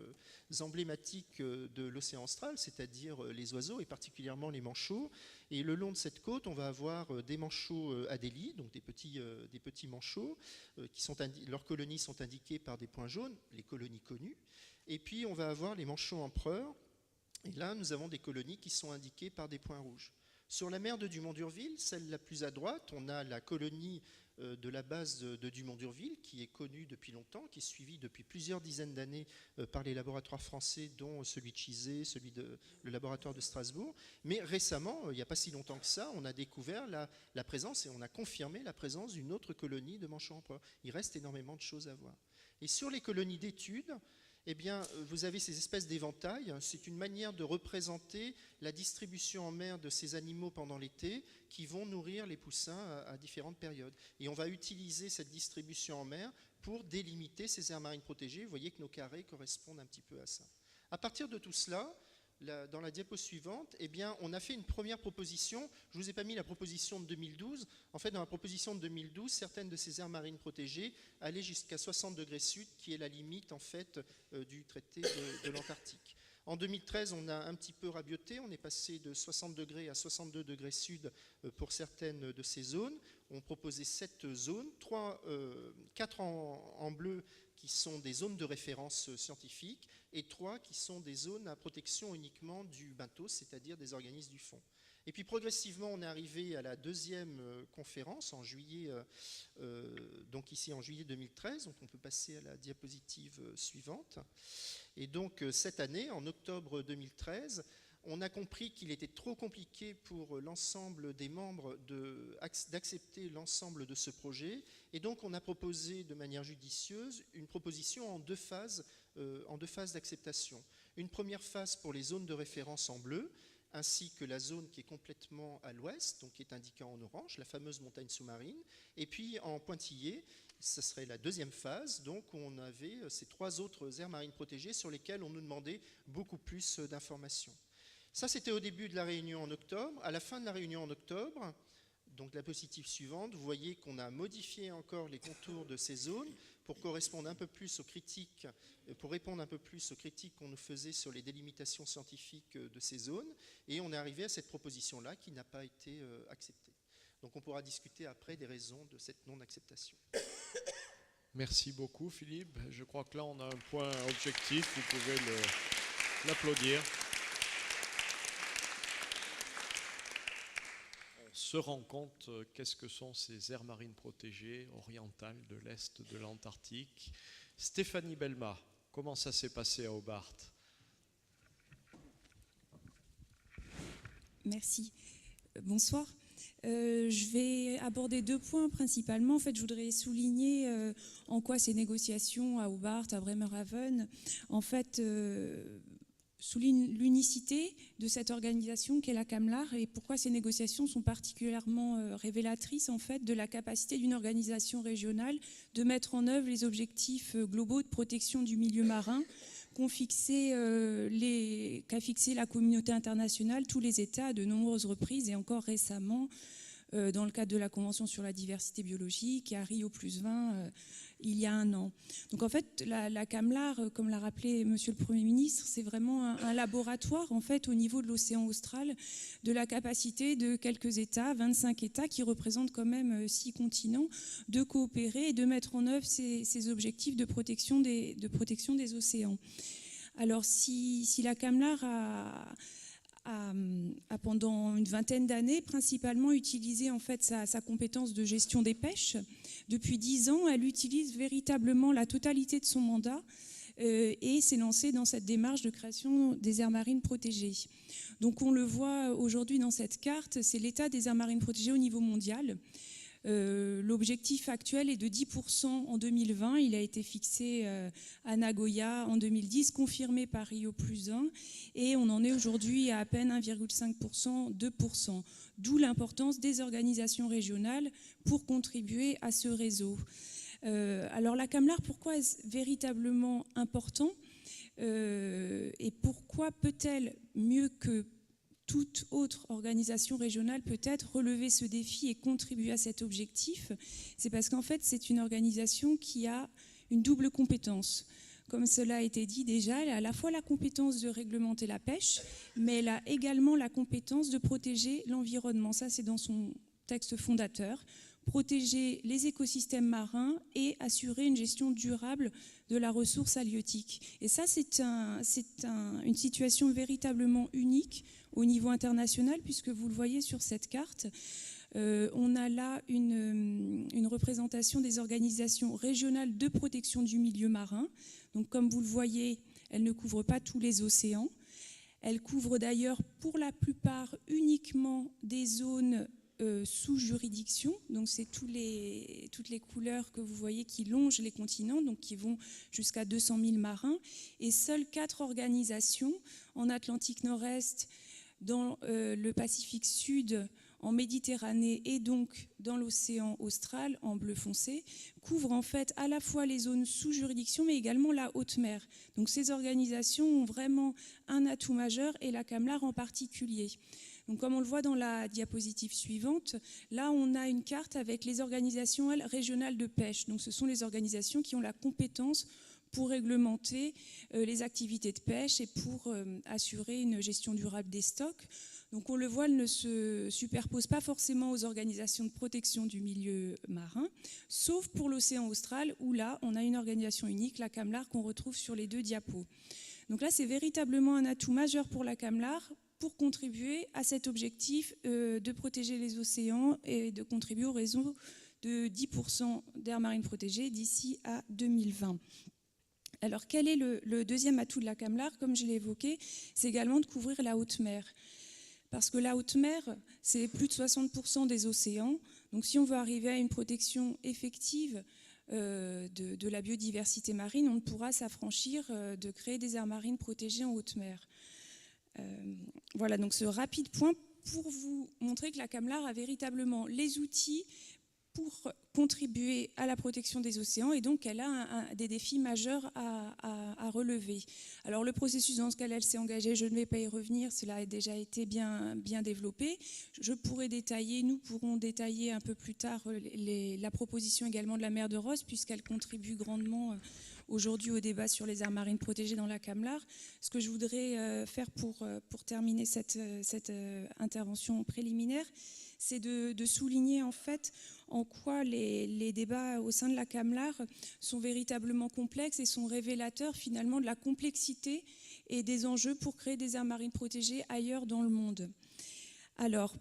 emblématiques de l'océan austral, c'est-à-dire les oiseaux et particulièrement les manchots. Et le long de cette côte, on va avoir des manchots adélie, donc des petits manchots, leurs colonies sont indiquées par des points jaunes, les colonies connues. Et puis on va avoir les manchots empereurs, et là nous avons des colonies qui sont indiquées par des points rouges. Sur la mer de Dumont-d'Urville, celle la plus à droite, on a la colonie de la base de Dumont-d'Urville, qui est connue depuis longtemps, qui est suivie depuis plusieurs dizaines d'années par les laboratoires français, dont celui de Chizé, le laboratoire de Strasbourg. Mais récemment, il n'y a pas si longtemps que ça, on a découvert la présence et on a confirmé la présence d'une autre colonie de manchots empereurs. Il reste énormément de choses à voir. Et sur les colonies d'études, eh bien, vous avez ces espèces d'éventails. C'est une manière de représenter la distribution en mer de ces animaux pendant l'été qui vont nourrir les poussins à différentes périodes. Et on va utiliser cette distribution en mer pour délimiter ces aires marines protégées. Vous voyez que nos carrés correspondent un petit peu à ça. À partir de tout cela, dans la diapo suivante, eh bien, on a fait une première proposition. Je ne vous ai pas mis la proposition de 2012. En fait, dans la proposition de 2012, certaines de ces aires marines protégées allaient jusqu'à 60 degrés sud, qui est la limite en fait, du traité de l'Antarctique. En 2013, on a un petit peu rabioté. On est passé de 60 degrés à 62 degrés sud pour certaines de ces zones. On proposait 7 zones, 4 en bleu qui sont des zones de référence scientifique, et 3 qui sont des zones à protection uniquement du benthos, c'est-à-dire des organismes du fond. Et puis progressivement, on est arrivé à la deuxième conférence en juillet, donc ici en juillet 2013, donc on peut passer à la diapositive suivante. Et donc cette année, en octobre 2013, on a compris qu'il était trop compliqué pour l'ensemble des membres d'accepter l'ensemble de ce projet. Et donc, on a proposé de manière judicieuse une proposition en deux phases d'acceptation. Une première phase pour les zones de référence en bleu, ainsi que la zone qui est complètement à l'ouest, donc qui est indiquée en orange, la fameuse montagne sous-marine. Et puis, en pointillé, ce serait la deuxième phase, donc où on avait ces 3 autres aires marines protégées sur lesquelles on nous demandait beaucoup plus d'informations. Ça, c'était au début de la réunion en octobre. À la fin de la réunion en octobre, donc la diapositive suivante, vous voyez qu'on a modifié encore les contours de ces zones pour correspondre un peu plus aux critiques, pour répondre un peu plus aux critiques qu'on nous faisait sur les délimitations scientifiques de ces zones. Et on est arrivé à cette proposition-là qui n'a pas été acceptée. Donc on pourra discuter après des raisons de cette non-acceptation. Merci beaucoup Philippe. Je crois que là on a un point objectif, vous pouvez l'applaudir. On se rend compte qu'est-ce que sont ces aires marines protégées orientales de l'Est de l'Antarctique. Stéphanie Belma, comment ça s'est passé à Hobart? Merci. Bonsoir. Je vais aborder 2 points principalement. En fait, je voudrais souligner en quoi ces négociations à Hobart, à Bremerhaven, en fait, soulignent l'unicité de cette organisation qu'est la CAMLAR et pourquoi ces négociations sont particulièrement révélatrices en fait de la capacité d'une organisation régionale de mettre en œuvre les objectifs globaux de protection du milieu marin qu'a fixé la communauté internationale, tous les États à de nombreuses reprises et encore récemment dans le cadre de la Convention sur la diversité biologique et à Rio+20 il y a 1 an. Donc en fait, la CAMLAR, comme l'a rappelé Monsieur le Premier ministre, c'est vraiment un laboratoire en fait au niveau de l'océan austral de la capacité de quelques États, 25 États qui représentent quand même 6 continents, de coopérer et de mettre en œuvre ces objectifs de protection des océans. Alors si la CAMLAR a pendant une vingtaine d'années principalement utilisé en fait sa compétence de gestion des pêches. Depuis 10 ans, elle utilise véritablement la totalité de son mandat et s'est lancée dans cette démarche de création des aires marines protégées. Donc on le voit aujourd'hui dans cette carte, c'est l'état des aires marines protégées au niveau mondial. L'objectif actuel est de 10% en 2020. Il a été fixé à Nagoya en 2010, confirmé par Rio+1, et on en est aujourd'hui à peine 1,5%, 2%. D'où l'importance des organisations régionales pour contribuer à ce réseau. Alors la CAMLAR, pourquoi est-ce véritablement important et pourquoi peut-elle, mieux que toute autre organisation régionale peut-être relever ce défi et contribuer à cet objectif? C'est parce qu'en fait, c'est une organisation qui a une double compétence. Comme cela a été dit déjà, elle a à la fois la compétence de réglementer la pêche, mais elle a également la compétence de protéger l'environnement. Ça, c'est dans son texte fondateur. Protéger les écosystèmes marins et assurer une gestion durable de la ressource halieutique. Et ça, c'est une situation véritablement unique au niveau international, puisque vous le voyez sur cette carte. On a là une représentation des organisations régionales de protection du milieu marin. Donc, comme vous le voyez, elles ne couvrent pas tous les océans. Elles couvrent d'ailleurs pour la plupart uniquement des zones sous juridiction, donc c'est toutes les couleurs que vous voyez qui longent les continents, donc qui vont jusqu'à 200 000 marins, et seules 4 organisations en Atlantique Nord-Est, dans le Pacifique Sud, en Méditerranée et donc dans l'océan austral, en bleu foncé, couvrent en fait à la fois les zones sous juridiction mais également la haute mer. Donc ces organisations ont vraiment un atout majeur et la CAMLAR en particulier. Donc, comme on le voit dans la diapositive suivante, là on a une carte avec les organisations régionales de pêche. Donc ce sont les organisations qui ont la compétence pour réglementer les activités de pêche et pour assurer une gestion durable des stocks. Donc on le voit, elles ne se superposent pas forcément aux organisations de protection du milieu marin, sauf pour l'océan austral, où là on a une organisation unique, la CAMLAR, qu'on retrouve sur les 2 diapos. Donc là c'est véritablement un atout majeur pour la CAMLAR, pour contribuer à cet objectif de protéger les océans et de contribuer au réseau de 10% d'aires marines protégées d'ici à 2020. Alors, quel est le deuxième atout de la Camelard? Comme je l'ai évoqué, c'est également de couvrir la haute mer. Parce que la haute mer, c'est plus de 60% des océans. Donc, si on veut arriver à une protection effective de la biodiversité marine, on ne pourra s'affranchir de créer des aires marines protégées en haute mer. Voilà, donc ce rapide point pour vous montrer que la Camelard a véritablement les outils pour contribuer à la protection des océans, et donc elle a des défis majeurs à relever. Alors le processus dans lequel elle s'est engagée, je ne vais pas y revenir, cela a déjà été bien développé. Je pourrais détailler, nous pourrons détailler un peu plus tard la proposition également de la maire de Rosse, puisqu'elle contribue grandement aujourd'hui au débat sur les aires marines protégées dans la Camelard. Ce que je voudrais faire pour terminer cette intervention préliminaire, c'est de souligner en fait en quoi les débats au sein de la Camelard sont véritablement complexes et sont révélateurs finalement de la complexité et des enjeux pour créer des aires marines protégées ailleurs dans le monde. Alors,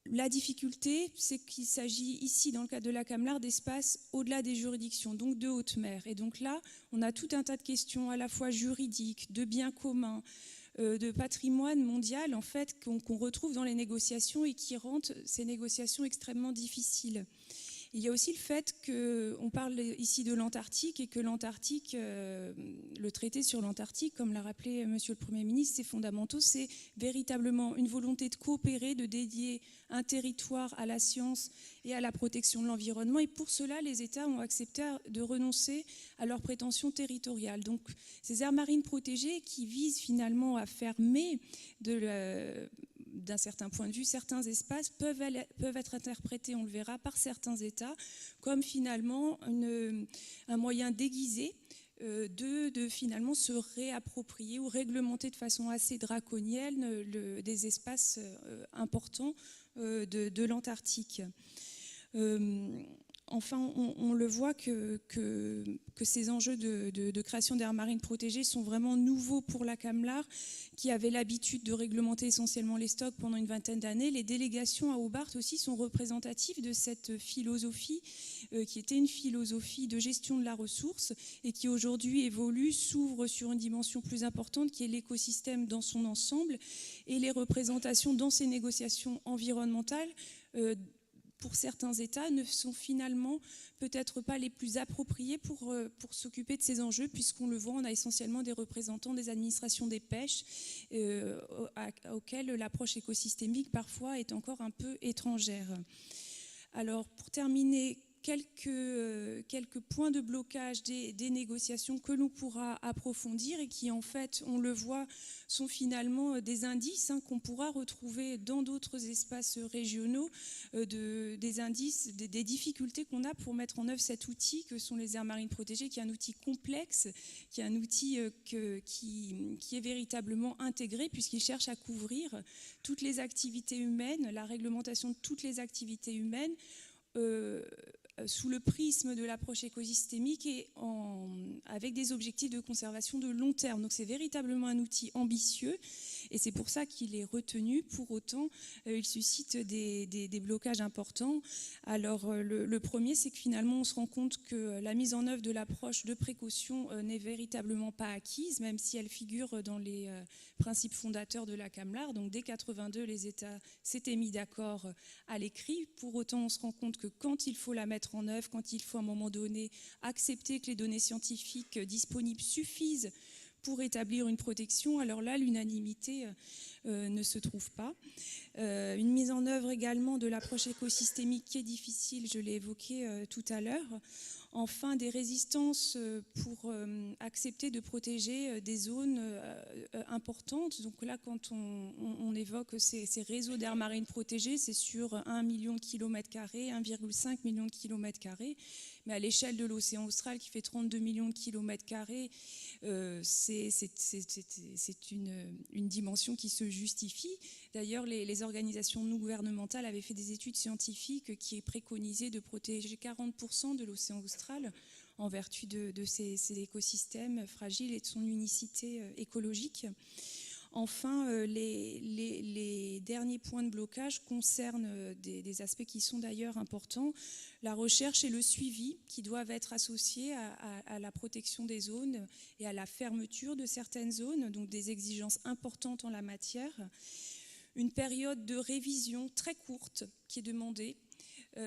la difficulté, c'est qu'il s'agit ici, dans le cadre de la Camelard, d'espaces au-delà des juridictions, donc de haute mer. Et donc là, on a tout un tas de questions à la fois juridiques, de biens communs, de patrimoine mondial, en fait, qu'on retrouve dans les négociations et qui rendent ces négociations extrêmement difficiles. Il y a aussi le fait qu'on parle ici de l'Antarctique et que l'Antarctique, le traité sur l'Antarctique, comme l'a rappelé Monsieur le Premier ministre, ses fondamentaux, c'est véritablement une volonté de coopérer, de dédier un territoire à la science et à la protection de l'environnement. Et pour cela, les États ont accepté de renoncer à leurs prétentions territoriales. Donc, ces aires marines protégées qui visent finalement à fermer d'un certain point de vue, certains espaces peuvent être interprétés, on le verra, par certains États comme finalement un moyen déguisé de finalement se réapproprier ou réglementer de façon assez draconienne des espaces importants de l'Antarctique. Enfin, on le voit que ces enjeux de création d'aires marines protégées sont vraiment nouveaux pour la Camelard, qui avait l'habitude de réglementer essentiellement les stocks pendant une vingtaine d'années. Les délégations à Hobart aussi sont représentatives de cette philosophie, qui était une philosophie de gestion de la ressource et qui aujourd'hui évolue, s'ouvre sur une dimension plus importante qui est l'écosystème dans son ensemble, et les représentations dans ces négociations environnementales pour certains États, ne sont finalement peut-être pas les plus appropriés pour s'occuper de ces enjeux, puisqu'on le voit, on a essentiellement des représentants des administrations des pêches auxquelles l'approche écosystémique parfois est encore un peu étrangère. Alors, pour terminer, quelques points de blocage des négociations que l'on pourra approfondir et qui, en fait, on le voit, sont finalement des indices qu'on pourra retrouver dans d'autres espaces régionaux, des indices, des difficultés qu'on a pour mettre en œuvre cet outil que sont les aires marines protégées, qui est un outil complexe, qui est un outil qui est véritablement intégré puisqu'il cherche à couvrir toutes les activités humaines, la réglementation de toutes les activités humaines, sous le prisme de l'approche écosystémique et avec des objectifs de conservation de long terme. Donc c'est véritablement un outil ambitieux et c'est pour ça qu'il est retenu. Pour autant, il suscite des blocages importants. Alors le premier, c'est que finalement on se rend compte que la mise en œuvre de l'approche de précaution n'est véritablement pas acquise, même si elle figure dans les principes fondateurs de la Camelard. Donc dès 82, les États s'étaient mis d'accord à l'écrit. Pour autant, on se rend compte que quand il faut la mettre en œuvre, quand il faut à un moment donné accepter que les données scientifiques disponibles suffisent pour établir une protection, alors là, l'unanimité ne se trouve pas. Une mise en œuvre également de l'approche écosystémique qui est difficile, je l'ai évoqué tout à l'heure. Enfin, des résistances pour accepter de protéger des zones importantes. Donc là, quand on évoque ces réseaux d'aires marines protégées, c'est sur 1 million de kilomètres carrés, 1,5 million de kilomètres carrés. Mais à l'échelle de l'océan austral, qui fait 32 millions de kilomètres carrés, c'est une dimension qui se justifie. D'ailleurs, les organisations non gouvernementales avaient fait des études scientifiques qui préconisaient de protéger 40% de l'océan austral en vertu de ces écosystèmes fragiles et de son unicité écologique. Enfin, les derniers points de blocage concernent des aspects qui sont d'ailleurs importants. La recherche et le suivi qui doivent être associés à la protection des zones et à la fermeture de certaines zones, donc des exigences importantes en la matière. Une période de révision très courte qui est demandée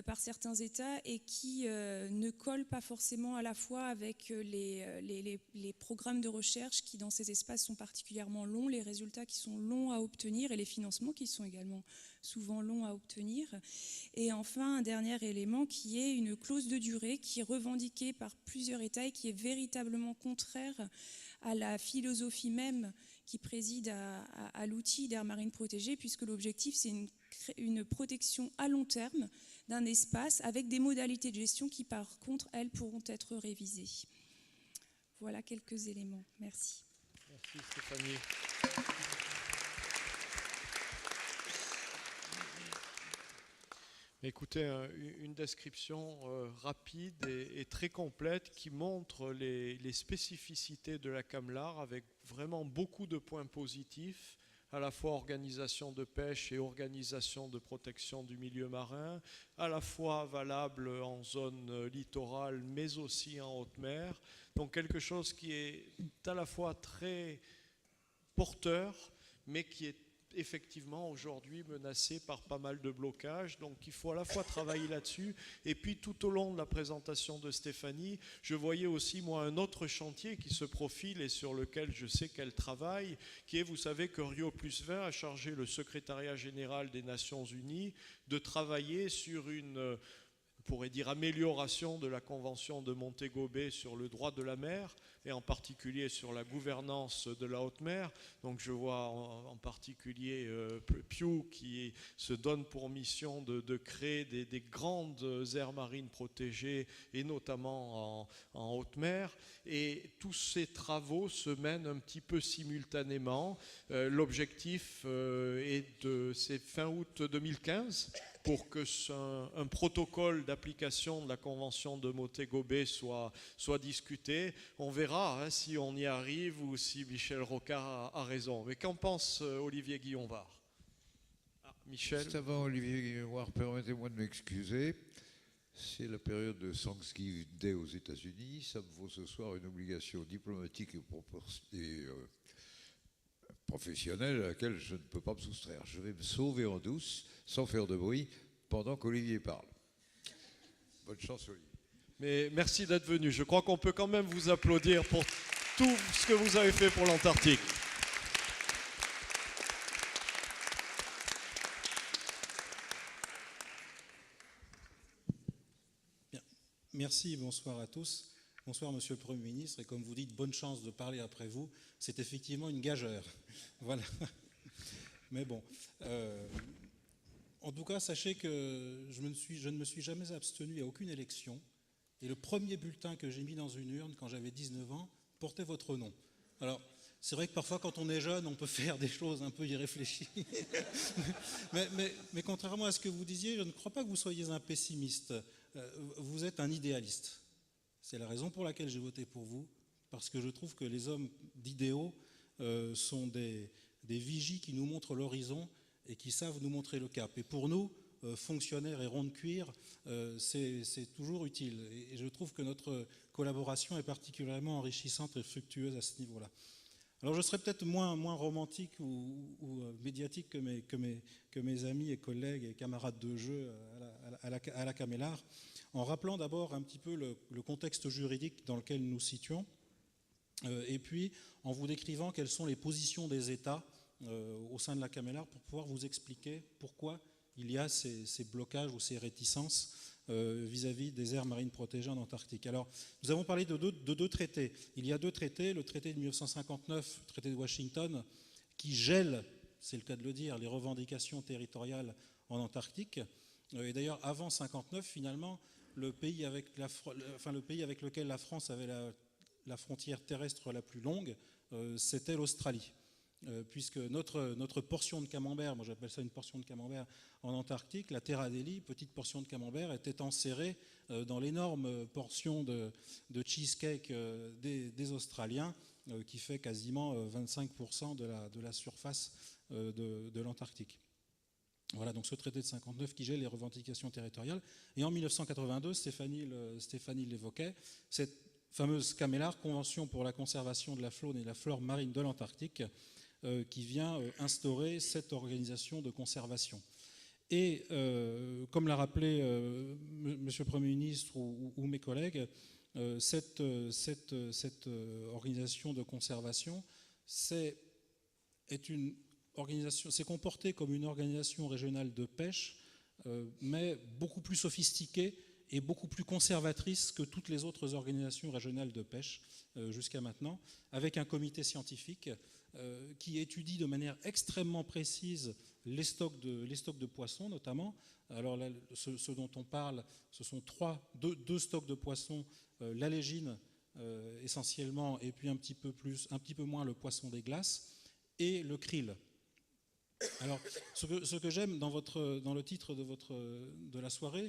par certains États et qui ne colle pas forcément à la fois avec les programmes de recherche qui dans ces espaces sont particulièrement longs, les résultats qui sont longs à obtenir et les financements qui sont également souvent longs à obtenir. Et enfin, un dernier élément qui est une clause de durée qui est revendiquée par plusieurs États et qui est véritablement contraire à la philosophie même qui préside à l'outil d'aire marine protégée, puisque l'objectif, c'est une protection à long terme d'un espace avec des modalités de gestion qui, par contre, elles, pourront être révisées. Voilà quelques éléments. Merci. Merci Stéphanie. Écoutez, une description rapide et très complète qui montre les spécificités de la Camelard avec vraiment beaucoup de points positifs, à la fois organisation de pêche et organisation de protection du milieu marin, à la fois valable en zone littorale mais aussi en haute mer. Donc quelque chose qui est à la fois très porteur mais qui est effectivement aujourd'hui menacé par pas mal de blocages. Donc il faut à la fois travailler là-dessus et puis tout au long de la présentation de Stéphanie, je voyais aussi moi un autre chantier qui se profile et sur lequel je sais qu'elle travaille, qui est, vous savez que Rio+20 a chargé le secrétariat général des Nations Unies de travailler sur une, on pourrait dire, amélioration de la Convention de Montego Bay sur le droit de la mer et en particulier sur la gouvernance de la haute mer. Donc je vois en particulier Pew qui se donne pour mission de créer des grandes aires marines protégées et notamment en haute mer. Et tous ces travaux se mènent un petit peu simultanément. L'objectif c'est fin août 2015 pour que un protocole d'application de la Convention de Montego Bay soit discuté. On verra si on y arrive ou si Michel Rocard a raison. Mais qu'en pense Olivier Guillonvard? Michel. Juste avant Olivier Guillonvard, permettez-moi de m'excuser. C'est la période de Thanksgiving Day aux États-Unis. Ça me vaut ce soir une obligation diplomatique et professionnelle à laquelle je ne peux pas me soustraire. Je vais me sauver en douce, sans faire de bruit, pendant qu'Olivier parle. Bonne chance, Olivier. Mais merci d'être venu. Je crois qu'on peut quand même vous applaudir pour tout ce que vous avez fait pour l'Antarctique. Bien. Merci, bonsoir à tous. Bonsoir, Monsieur le Premier ministre. Et comme vous dites, bonne chance de parler après vous. C'est effectivement une gageure. Voilà. Mais bon. En tout cas, sachez que je ne me suis jamais abstenu à aucune élection. Et le premier bulletin que j'ai mis dans une urne quand j'avais 19 ans portait votre nom. Alors, c'est vrai que parfois, quand on est jeune, on peut faire des choses un peu irréfléchies. mais contrairement à ce que vous disiez, je ne crois pas que vous soyez un pessimiste. Vous êtes un idéaliste. C'est la raison pour laquelle j'ai voté pour vous, parce que je trouve que les hommes d'idéaux sont des vigies qui nous montrent l'horizon et qui savent nous montrer le cap. Et pour nous, fonctionnaires et ronds de cuir, c'est toujours utile. Et je trouve que notre collaboration est particulièrement enrichissante et fructueuse à ce niveau-là. Alors je serais peut-être moins romantique ou médiatique que mes amis et collègues et camarades de jeu à la Camelard, en rappelant d'abord un petit peu le contexte juridique dans lequel nous nous situons, et puis en vous décrivant quelles sont les positions des États au sein de la Camelard pour pouvoir vous expliquer pourquoi il y a ces blocages ou ces réticences vis-à-vis des aires marines protégées en Antarctique. Alors, nous avons parlé de deux traités. Il y a deux traités, le traité de 1959, le traité de Washington, qui gèle, c'est le cas de le dire, les revendications territoriales en Antarctique. Et d'ailleurs, avant 1959, finalement, le pays avec lequel la France avait la frontière terrestre la plus longue, c'était l'Australie. Puisque notre portion de camembert, moi j'appelle ça une portion de camembert en Antarctique, la Terre Adélie, petite portion de camembert, était enserrée dans l'énorme portion de cheesecake des Australiens qui fait quasiment 25% de la surface de l'Antarctique. Voilà, donc ce traité de 59 qui gèle les revendications territoriales. Et en 1982, Stéphanie l'évoquait, cette fameuse CAMELAR, Convention pour la conservation de la faune et de la flore marine de l'Antarctique, qui vient instaurer cette organisation de conservation. Et comme l'a rappelé Monsieur le Premier ministre ou mes collègues, cette organisation de conservation s'est comportée comme une organisation régionale de pêche, mais beaucoup plus sophistiquée et beaucoup plus conservatrice que toutes les autres organisations régionales de pêche jusqu'à maintenant, avec un comité scientifique qui étudie de manière extrêmement précise les stocks de poissons notamment. Alors là, ce dont on parle, ce sont deux stocks de poissons, l'alégine essentiellement, et puis un petit peu moins le poisson des glaces, et le krill. Alors, ce que j'aime dans le titre de la soirée,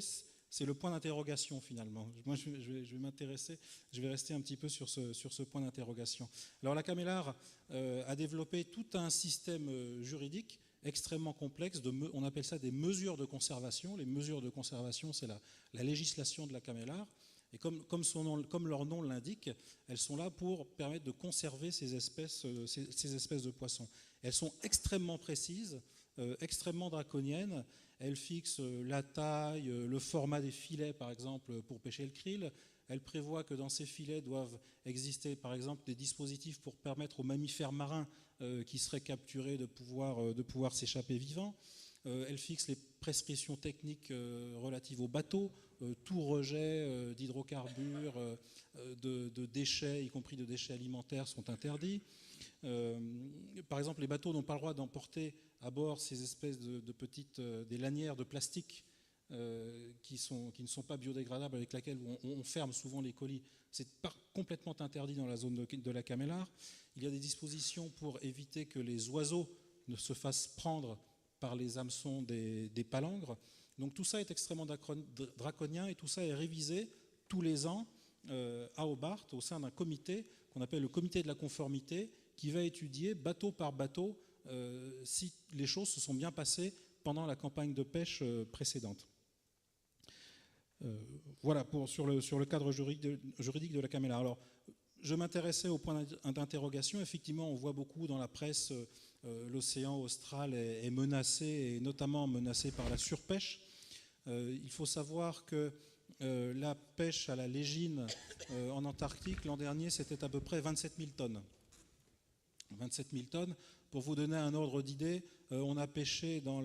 c'est le point d'interrogation finalement. Moi, je vais m'intéresser, je vais rester un petit peu sur ce point d'interrogation. Alors, la CAMELAR a développé tout un système juridique extrêmement complexe, on appelle ça des mesures de conservation. Les mesures de conservation, c'est la législation de la CAMELAR. Et comme leur nom l'indique, elles sont là pour permettre de conserver ces espèces de poissons. Elles sont extrêmement précises, extrêmement draconiennes. Elles fixent la taille, le format des filets, par exemple, pour pêcher le krill. Elles prévoient que dans ces filets doivent exister, par exemple, des dispositifs pour permettre aux mammifères marins qui seraient capturés de pouvoir s'échapper vivants. Elles fixent les prescriptions techniques relatives aux bateaux. Tout rejet d'hydrocarbures, de déchets, y compris de déchets alimentaires, sont interdits. Par exemple, les bateaux n'ont pas le droit d'emporter à bord ces espèces de petites des lanières de plastique qui ne sont pas biodégradables, avec lesquelles on ferme souvent les colis. C'est complètement interdit dans la zone de la CAMELAR. Il y a des dispositions pour éviter que les oiseaux ne se fassent prendre par les hameçons des palangres. Donc tout ça est extrêmement draconien et tout ça est révisé tous les ans à Hobart au sein d'un comité qu'on appelle le comité de la conformité, qui va étudier bateau par bateau si les choses se sont bien passées pendant la campagne de pêche précédente. Voilà sur le cadre juridique de la CAMELAR. Alors, je m'intéressais au point d'interrogation. Effectivement, on voit beaucoup dans la presse l'océan austral est menacé, et notamment menacé par la surpêche. Il faut savoir que la pêche à la légine en Antarctique, l'an dernier, c'était à peu près 27 000 tonnes. 27 000 tonnes. Pour vous donner un ordre d'idée, on a pêché dans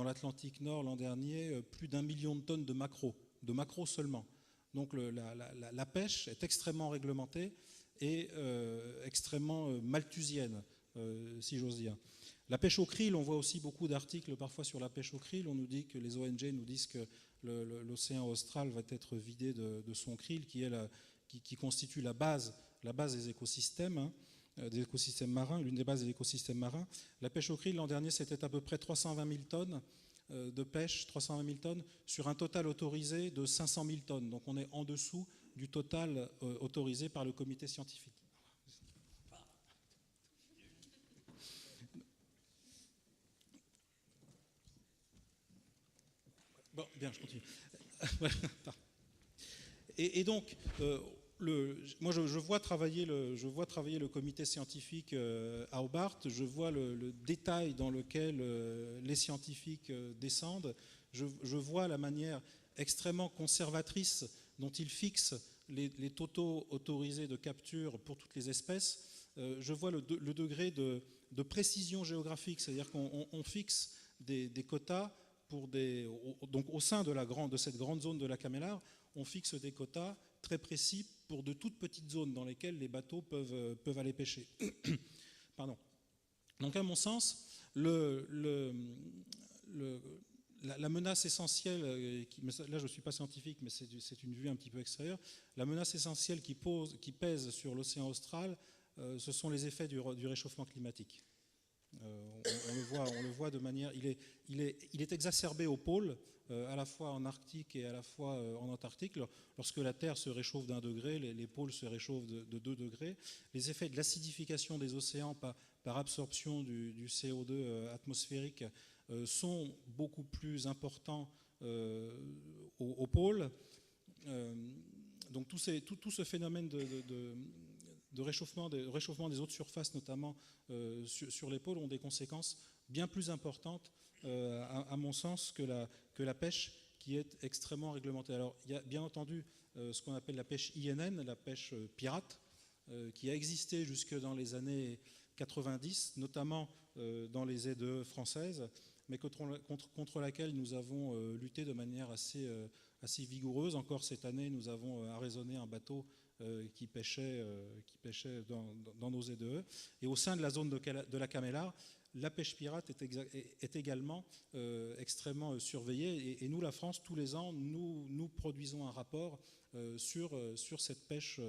l'Atlantique Nord l'an dernier plus d'1 million de tonnes de maquereaux seulement. Donc la pêche est extrêmement réglementée et extrêmement malthusienne, si j'ose dire. La pêche au krill, on voit aussi beaucoup d'articles parfois sur la pêche au krill. On nous dit que les ONG nous disent que l'océan austral va être vidé de son krill, qui constitue la base des écosystèmes, des écosystèmes marins, l'une des bases des écosystèmes marins. La pêche au krill, l'an dernier, c'était à peu près 320 000 tonnes de pêche, 320 000 tonnes, sur un total autorisé de 500 000 tonnes. Donc on est en dessous du total autorisé par le comité scientifique. Bon, bien, je continue. Et donc, moi, je vois travailler le comité scientifique à Hobart. Je vois le détail dans lequel les scientifiques descendent. Je vois la manière extrêmement conservatrice dont ils fixent les totaux autorisés de capture pour toutes les espèces. Je vois le degré de précision géographique, c'est-à-dire qu'on fixe des quotas donc au sein de cette grande zone de la CAMELAR, on fixe des quotas très précis pour de toutes petites zones dans lesquelles les bateaux peuvent aller pêcher. Pardon. Donc à mon sens, la menace essentielle, là je ne suis pas scientifique, mais c'est une vue un petit peu extérieure, la menace essentielle qui pèse sur l'océan austral, ce sont les effets du réchauffement climatique. On le voit de manière... Il est exacerbé au pôle, à la fois en Arctique et à la fois en Antarctique. Lorsque la Terre se réchauffe d'1 degré, les pôles se réchauffent de 2 degrés. Les effets de l'acidification des océans par absorption du CO2 atmosphérique sont beaucoup plus importants au pôle. Donc tout ce phénomène de réchauffement des eaux de surface, notamment sur les pôles, ont des conséquences bien plus importantes, à mon sens, que la pêche, qui est extrêmement réglementée. Alors, il y a bien entendu ce qu'on appelle la pêche INN, la pêche pirate, qui a existé jusque dans les années 90, notamment dans les ZEE françaises, mais contre laquelle nous avons lutté de manière assez vigoureuse. Encore cette année, nous avons arraisonné un bateau qui pêchait dans nos ZEE. Et au sein de la zone de la Camélar, la pêche pirate est également extrêmement surveillée. Et nous, la France, tous les ans, nous produisons un rapport sur cette pêche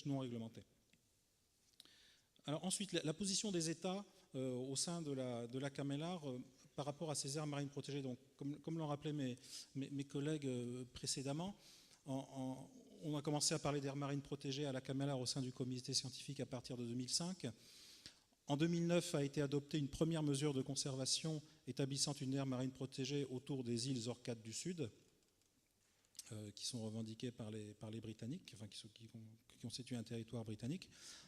non réglementée. Alors ensuite, la position des États au sein de la Camélar par rapport à ces aires marines protégées. Donc, comme l'ont rappelé mes collègues précédemment, on a commencé à parler d'aires marines protégées à la Camélar au sein du comité scientifique à partir de 2005. En 2009 a été adoptée une première mesure de conservation établissant une aire marine protégée autour des îles Orcades du Sud, qui sont revendiquées par les Britanniques, enfin qui constituent un territoire britannique.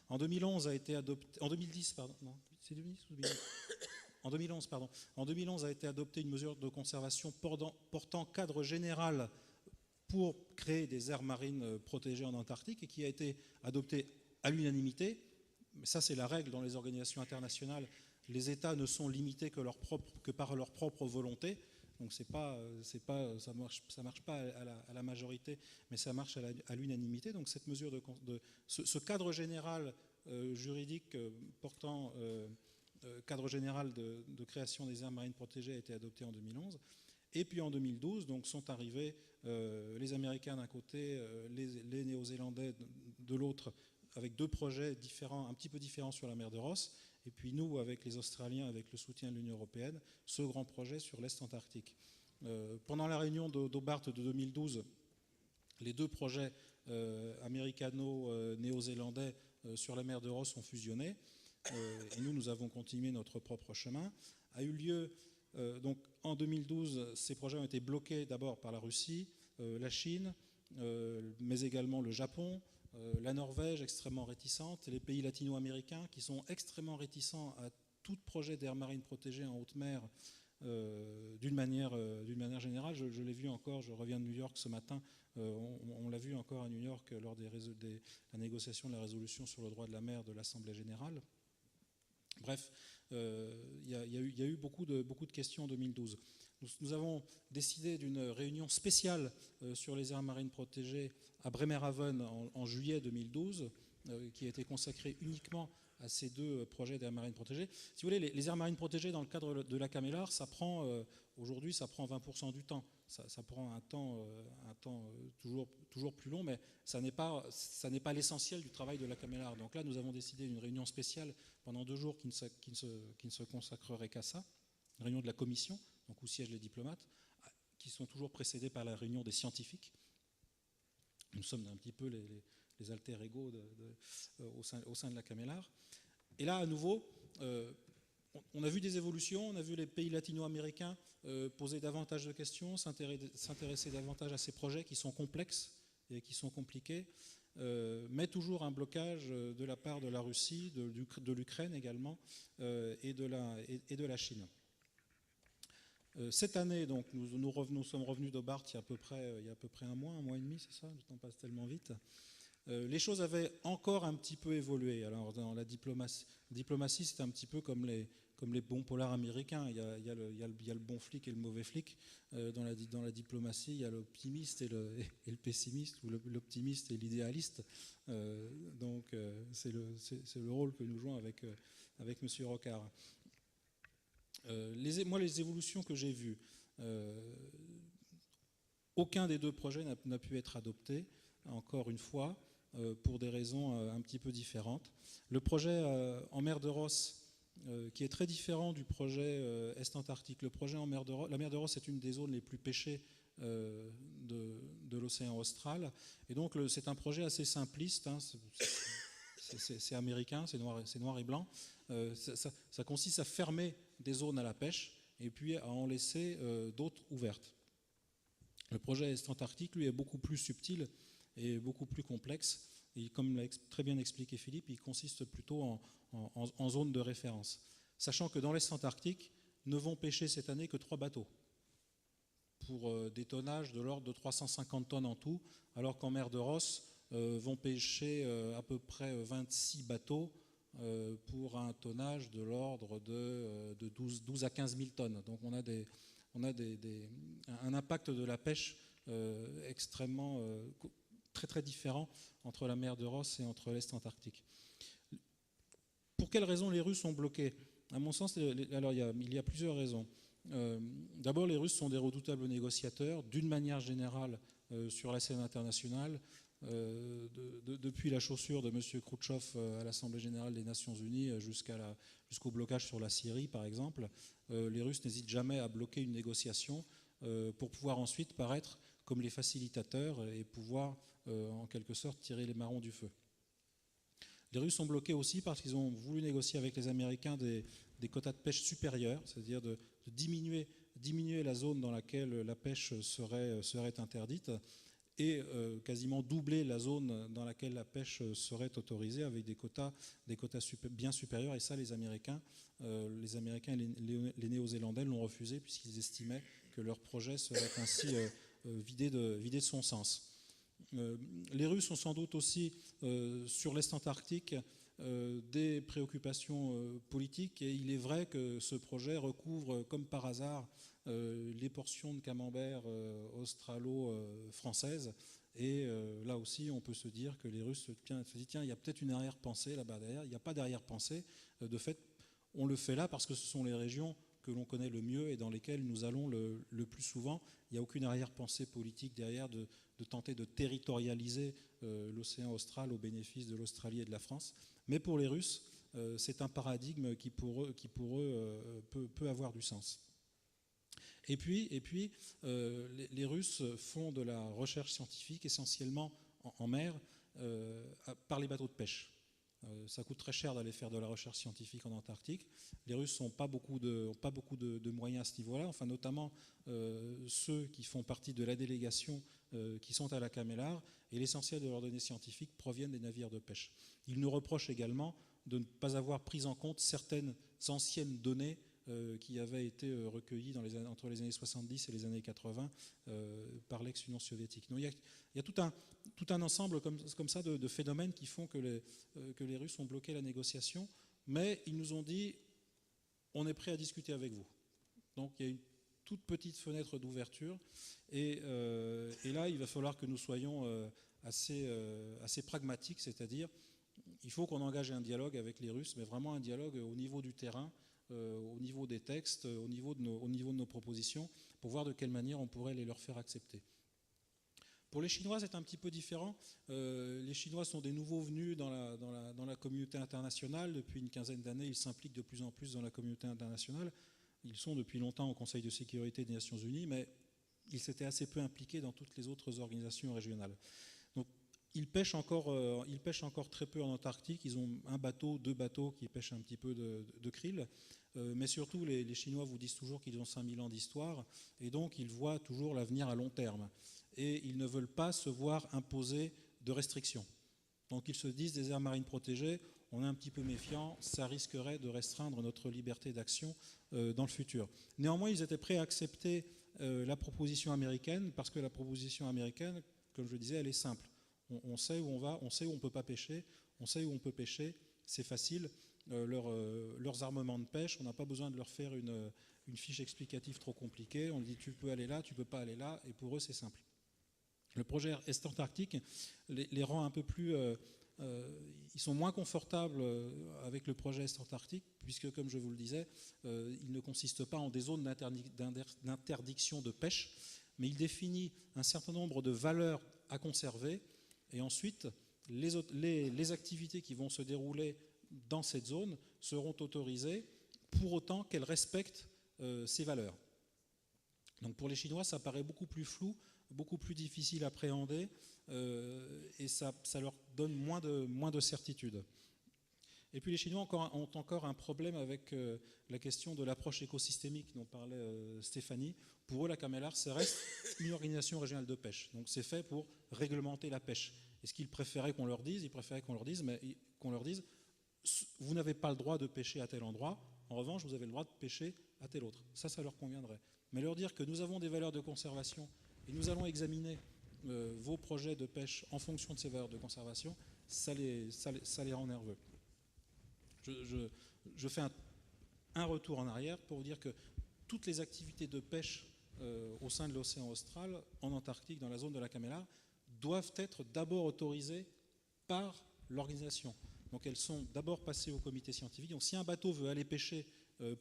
En 2011 a été adopté, en 2010, pardon, non, c'est 2010 ou 2010 ? En 2011, pardon. En 2011 a été adoptée une mesure de conservation portant cadre général pour créer des aires marines protégées en Antarctique et qui a été adoptée à l'unanimité. Ça, c'est la règle dans les organisations internationales. Les États ne sont limités que par leur propre volonté. Donc ça marche pas à la majorité, mais ça marche à l'unanimité. Donc cette mesure ce cadre général juridique portant cadre général de création des aires marines protégées a été adopté en 2011. Et puis en 2012, donc, sont arrivés les Américains d'un côté, les Néo-Zélandais de l'autre, avec 2 projets différents, un petit peu différents sur la mer de Ross. Et puis nous, avec les Australiens, avec le soutien de l'Union européenne, ce grand projet sur l'Est Antarctique. Pendant la réunion d'Hobart de 2012, les 2 projets américano-néo-zélandais sur la mer de Ross ont fusionné. Et nous avons continué notre propre chemin. A eu lieu, donc en 2012, ces projets ont été bloqués d'abord par la Russie, la Chine, mais également le Japon, la Norvège, extrêmement réticente, les pays latino-américains qui sont extrêmement réticents à tout projet d'aire marine protégée en haute mer d'une manière générale. Je l'ai vu encore, je reviens de New York ce matin, on l'a vu encore à New York lors de la négociation de la résolution sur le droit de la mer de l'Assemblée générale. Bref, il y a eu beaucoup de questions en 2012. Nous avons décidé d'une réunion spéciale sur les aires marines protégées à Bremerhaven en juillet 2012, qui a été consacrée uniquement à ces 2 projets d'aires marines protégées. Si vous voulez, les aires marines protégées dans le cadre de la Camélar, aujourd'hui, ça prend 20% du temps. Ça prend un temps toujours plus long, mais ça n'est pas l'essentiel du travail de la Camélar. Donc là, nous avons décidé d'une réunion spéciale pendant 2 jours qui ne se consacrerait qu'à ça, une réunion de la commission, donc où siègent les diplomates, qui sont toujours précédés par la réunion des scientifiques. Nous sommes un petit peu les alter ego au sein de la Camélar. Et là, à nouveau, on a vu des évolutions, on a vu les pays latino-américains poser davantage de questions, s'intéresser davantage à ces projets qui sont complexes et qui sont compliqués, mais toujours un blocage de la part de la Russie, de l'Ukraine également, et de la Chine. Cette année, donc, nous sommes revenus d'Hobart il y a à peu près un mois et demi, c'est ça, le temps passe tellement vite. Les choses avaient encore un petit peu évolué. Alors dans la diplomatie, c'est un petit peu comme les bons polars américains. Il y a le bon flic et le mauvais flic. Dans la diplomatie, il y a l'optimiste et le pessimiste, ou l'optimiste et l'idéaliste. Donc c'est le rôle que nous jouons avec M. Rocard. Moi, les évolutions que j'ai vues, aucun des 2 projets n'a pu être adopté, encore une fois, pour des raisons un petit peu différentes. Le projet en mer de Ross qui est très différent du projet Est-Antarctique. Le projet en mer de Ross, la mer de Ross est une des zones les plus pêchées de l'océan austral. Et donc c'est un projet assez simpliste, hein, c'est américain, c'est noir et blanc. Ça consiste à fermer des zones à la pêche et puis à en laisser d'autres ouvertes. Le projet Est-Antarctique, lui, est beaucoup plus subtil et beaucoup plus complexe. Et comme l'a très bien expliqué Philippe, il consiste plutôt en zone de référence. Sachant que dans l'Est Antarctique, ne vont pêcher cette année que 3 bateaux, pour des tonnages de l'ordre de 350 tonnes en tout, alors qu'en mer de Ross vont pêcher à peu près 26 bateaux pour un tonnage de l'ordre de 12 à 15 000 tonnes. Donc on a un impact de la pêche extrêmement très très différent entre la mer de Ross et entre l'Est Antarctique. Pour quelles raisons les Russes ont bloqué? À mon sens, alors il y a plusieurs raisons. D'abord, les Russes sont des redoutables négociateurs, d'une manière générale, sur la scène internationale. Depuis la chaussure de M. Khrouchtchev à l'Assemblée générale des Nations Unies jusqu'au blocage sur la Syrie, par exemple, les Russes n'hésitent jamais à bloquer une négociation pour pouvoir ensuite paraître comme les facilitateurs et pouvoir, en quelque sorte, tirer les marrons du feu. Les Russes ont bloqué aussi parce qu'ils ont voulu négocier avec les Américains des quotas de pêche supérieurs, c'est-à-dire de diminuer la zone dans laquelle la pêche serait interdite et quasiment doubler la zone dans laquelle la pêche serait autorisée avec des quotas bien supérieurs. Et ça, les Américains et les Néo-Zélandais l'ont refusé puisqu'ils estimaient que leur projet serait ainsi vidé de son sens. Les Russes ont sans doute aussi, sur l'Est Antarctique, des préoccupations politiques, et il est vrai que ce projet recouvre, comme par hasard, les portions de camembert australo-françaises. Et là aussi, on peut se dire que les Russes se disent tiens, il y a peut-être une arrière-pensée là-bas derrière. Il n'y a pas d'arrière-pensée. De fait, on le fait là parce que ce sont les régions que l'on connaît le mieux et dans lesquelles nous allons le plus souvent. Il n'y a aucune arrière-pensée politique derrière de tenter de territorialiser l'océan austral au bénéfice de l'Australie et de la France. Mais pour les Russes, c'est un paradigme qui pour eux peut avoir du sens. Et puis les Russes font de la recherche scientifique essentiellement en mer par les bateaux de pêche. Ça coûte très cher d'aller faire de la recherche scientifique en Antarctique. Les Russes n'ont pas beaucoup de moyens à ce niveau-là, enfin notamment ceux qui font partie de la délégation qui sont à la Camélar, et l'essentiel de leurs données scientifiques proviennent des navires de pêche. Ils nous reprochent également de ne pas avoir pris en compte certaines anciennes données qui avaient été recueillies entre les années 70 et les années 80 par l'ex-Union soviétique. Donc, il y a tout un ensemble comme ça de phénomènes qui font que les Russes ont bloqué la négociation, mais ils nous ont dit on est prêt à discuter avec vous. Donc il y a une toute petite fenêtre d'ouverture, et là il va falloir que nous soyons assez pragmatiques, c'est-à-dire il faut qu'on engage un dialogue avec les Russes, mais vraiment un dialogue au niveau du terrain, au niveau des textes, au niveau de nos propositions, pour voir de quelle manière on pourrait les leur faire accepter. Pour les Chinois, c'est un petit peu différent. Les Chinois sont des nouveaux venus dans la communauté internationale. Depuis une quinzaine d'années, ils s'impliquent de plus en plus dans la communauté internationale. Ils sont depuis longtemps au Conseil de sécurité des Nations Unies, mais ils s'étaient assez peu impliqués dans toutes les autres organisations régionales. Donc, ils pêchent encore très peu en Antarctique. Ils ont un bateau, 2 bateaux qui pêchent un petit peu de krill. Mais surtout, les Chinois vous disent toujours qu'ils ont 5000 ans d'histoire, et donc ils voient toujours l'avenir à long terme. Et ils ne veulent pas se voir imposer de restrictions. Donc ils se disent, des aires marines protégées, on est un petit peu méfiant, ça risquerait de restreindre notre liberté d'action dans le futur. Néanmoins, ils étaient prêts à accepter la proposition américaine, parce que la proposition américaine, comme je le disais, elle est simple. On sait où on va, on sait où on ne peut pas pêcher, on sait où on peut pêcher, c'est facile. Leurs armements de pêche, on n'a pas besoin de leur faire une fiche explicative trop compliquée. On dit tu peux aller là, tu ne peux pas aller là, et pour eux c'est simple. Le projet Est-Antarctique les rend un peu plus... ils sont moins confortables avec le projet Est-Antarctique, puisque, comme je vous le disais, il ne consiste pas en des zones d'interdiction de pêche, mais il définit un certain nombre de valeurs à conserver, et ensuite les activités qui vont se dérouler dans cette zone seront autorisées pour autant qu'elles respectent ces valeurs. Donc pour les Chinois, ça paraît beaucoup plus flou, beaucoup plus difficile à appréhender et ça leur donne moins de certitude. Et puis les Chinois ont encore un problème avec la question de l'approche écosystémique dont parlait Stéphanie. Pour eux, la CAMELAR, ça reste une organisation régionale de pêche. Donc c'est fait pour réglementer la pêche. Et ce qu'ils préféraient qu'on leur dise, vous n'avez pas le droit de pêcher à tel endroit, en revanche, vous avez le droit de pêcher à tel autre. Ça leur conviendrait. Mais leur dire que nous avons des valeurs de conservation et nous allons examiner vos projets de pêche en fonction de ces valeurs de conservation, ça les rend nerveux. Je fais un retour en arrière pour vous dire que toutes les activités de pêche au sein de l'océan austral, en Antarctique, dans la zone de la CAMELAR, doivent être d'abord autorisées par l'organisation. Donc elles sont d'abord passées au comité scientifique. Donc si un bateau veut aller pêcher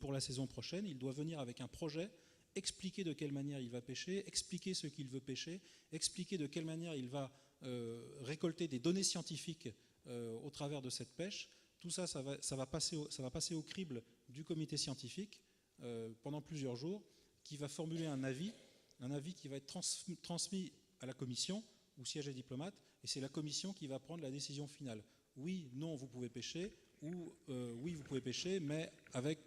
pour la saison prochaine, il doit venir avec un projet, expliquer de quelle manière il va pêcher, expliquer ce qu'il veut pêcher, expliquer de quelle manière il va récolter des données scientifiques au travers de cette pêche. Tout ça, ça va passer au crible du comité scientifique pendant plusieurs jours, qui va formuler un avis qui va être transmis à la commission, où siègent les diplomates, et c'est la commission qui va prendre la décision finale. Oui, non, vous pouvez pêcher, ou oui, vous pouvez pêcher, mais avec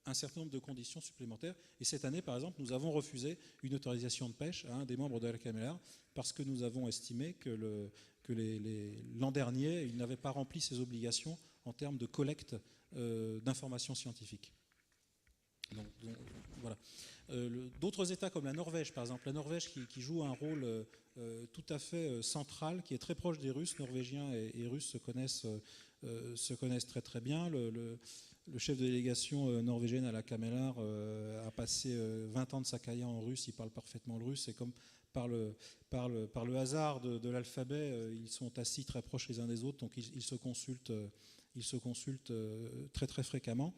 un certain nombre de conditions supplémentaires. Et cette année, par exemple, nous avons refusé une autorisation de pêche à un des membres de la CAMELAR parce que nous avons estimé que l'an dernier, il n'avait pas rempli ses obligations en termes de collecte d'informations scientifiques. Donc, voilà. D'autres États comme la Norvège, par exemple, la Norvège qui joue un rôle tout à fait central, qui est très proche des Russes, Norvégiens et Russes se connaissent très très bien. Le chef de délégation norvégienne à la CAMELAR a passé 20 ans de sa carrière en russe, il parle parfaitement le russe, et comme par le hasard de l'alphabet, ils sont assis très proches les uns des autres, donc ils se consultent très très fréquemment.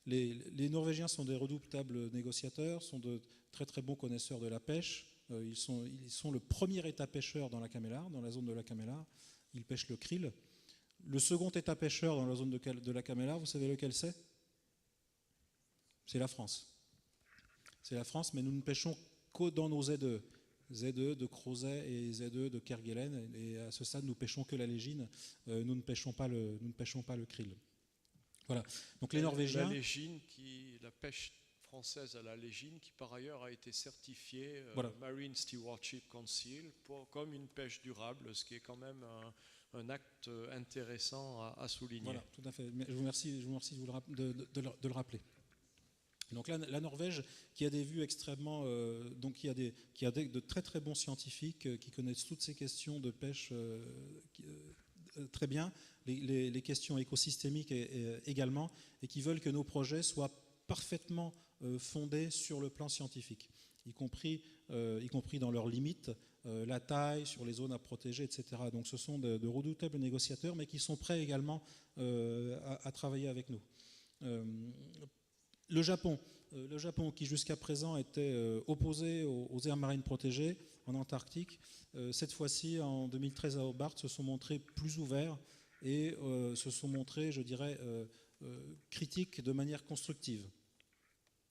Les Norvégiens sont des redoutables négociateurs, sont de très très bons connaisseurs de la pêche. Ils sont le premier État pêcheur dans la CAMELAR, dans la zone de la CAMELAR. Ils pêchent le krill. Le second État pêcheur dans la zone de la CAMELAR, vous savez lequel c'est ? C'est la France. C'est la France, mais nous ne pêchons que dans nos ZE. ZE de Crozet et ZE de Kerguelen. Et à ce stade, nous pêchons que la légine. Nous ne pêchons pas le krill. Voilà. Donc les Norvégiens. La pêche française à la légine, qui par ailleurs a été certifiée voilà. Marine Stewardship Council comme une pêche durable, ce qui est quand même un acte intéressant à souligner. Voilà, tout à fait. Je vous remercie de le rappeler. Donc là, la Norvège, qui a des vues extrêmement, donc qui a de très très bons scientifiques qui connaissent toutes ces questions de pêche très bien, les questions écosystémiques également, et qui veulent que nos projets soient parfaitement fondés sur le plan scientifique, y compris dans leurs limites, la taille, sur les zones à protéger, etc. Donc ce sont de redoutables négociateurs, mais qui sont prêts également à travailler avec nous. Le Japon, qui jusqu'à présent était opposé aux aires marines protégées en Antarctique, cette fois-ci, en 2013 à Hobart, se sont montrés plus ouverts et se sont montrés, je dirais, critiques de manière constructive.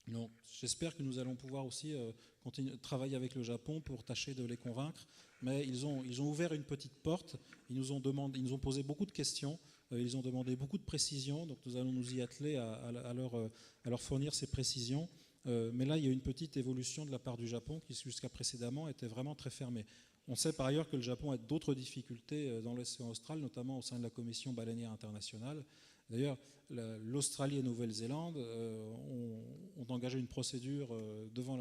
Donc, j'espère que nous allons pouvoir aussi continuer de travailler avec le Japon pour tâcher de les convaincre. Mais ils ont ouvert une petite porte, ils nous ont posé beaucoup de questions, ils ont demandé beaucoup de précisions, donc nous allons nous y atteler à leur fournir ces précisions. Mais là, il y a une petite évolution de la part du Japon qui, jusqu'à précédemment, était vraiment très fermée. On sait par ailleurs que le Japon a d'autres difficultés dans l'océan austral, notamment au sein de la Commission baleinière internationale. D'ailleurs, l'Australie et la Nouvelle-Zélande ont engagé une procédure devant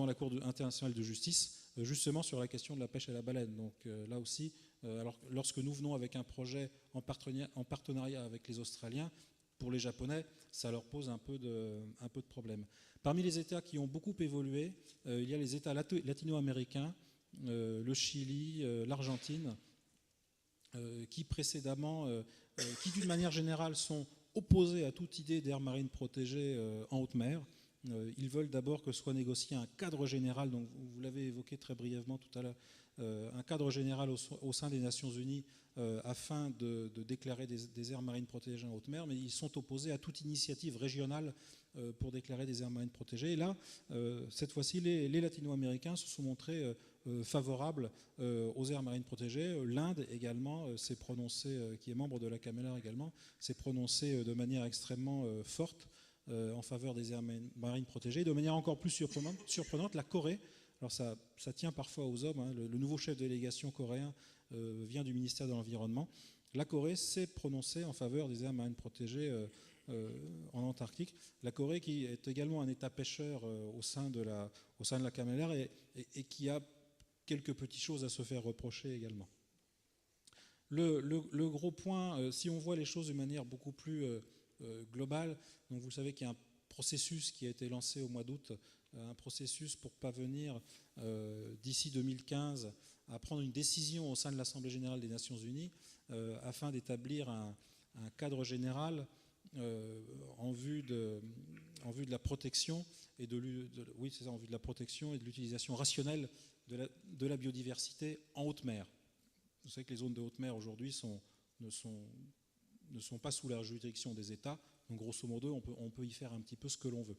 la Cour internationale de justice, justement sur la question de la pêche à la baleine. Donc là aussi, alors, lorsque nous venons avec un projet en partenariat avec les Australiens, pour les Japonais, ça leur pose un peu de problème. Parmi les États qui ont beaucoup évolué, il y a les États latino-américains, le Chili, l'Argentine, qui précédemment, qui d'une manière générale sont opposés à toute idée d'aire marine protégée en haute mer. Ils veulent d'abord que soit négocié un cadre général, donc vous l'avez évoqué très brièvement tout à l'heure, un cadre général au sein des Nations Unies afin de déclarer des aires marines protégées en haute mer, mais ils sont opposés à toute initiative régionale pour déclarer des aires marines protégées. Et là, cette fois-ci, les Latino-Américains se sont montrés favorables aux aires marines protégées. L'Inde également s'est prononcée, qui est membre de la CAMELAR également, s'est prononcée de manière extrêmement forte en faveur des aires marines protégées. De manière encore plus surprenante, la Corée, alors ça tient parfois aux hommes, hein, le nouveau chef de délégation coréen vient du ministère de l'Environnement. La Corée s'est prononcée en faveur des aires marines protégées en Antarctique. La Corée qui est également un État pêcheur au sein de la CAMELAR et qui a quelques petites choses à se faire reprocher également. Le gros point, si on voit les choses de manière beaucoup plus globale, donc vous savez qu'il y a un processus qui a été lancé au mois d'août, un processus pour parvenir d'ici 2015 à prendre une décision au sein de l'Assemblée générale des Nations Unies afin d'établir un cadre général en vue de la protection et de l'utilisation rationnelle de la biodiversité en haute mer. Vous savez que les zones de haute mer aujourd'hui ne sont pas sous la juridiction des États, donc grosso modo on peut y faire un petit peu ce que l'on veut.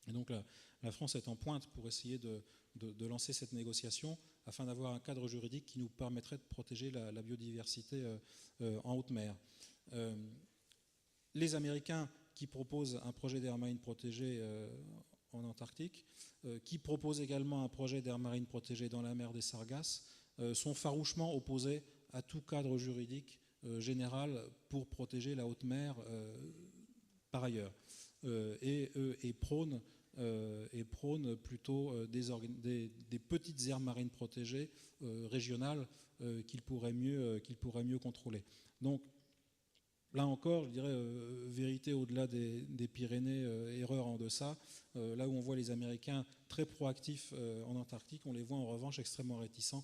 Et donc la France est en pointe pour essayer de lancer cette négociation afin d'avoir un cadre juridique qui nous permettrait de protéger la biodiversité en haute mer. Les Américains qui proposent un projet d'aire marine protégée en Antarctique, qui proposent également un projet d'aire marine protégée dans la mer des Sargasses, sont farouchement opposés à tout cadre juridique général pour protéger la haute mer par ailleurs, et prônent plutôt des petites aires marines protégées régionales qu'ils pourraient mieux contrôler. Donc là encore, je dirais vérité au-delà des Pyrénées, erreur en deçà. Là où on voit les Américains très proactifs en Antarctique, on les voit en revanche extrêmement réticents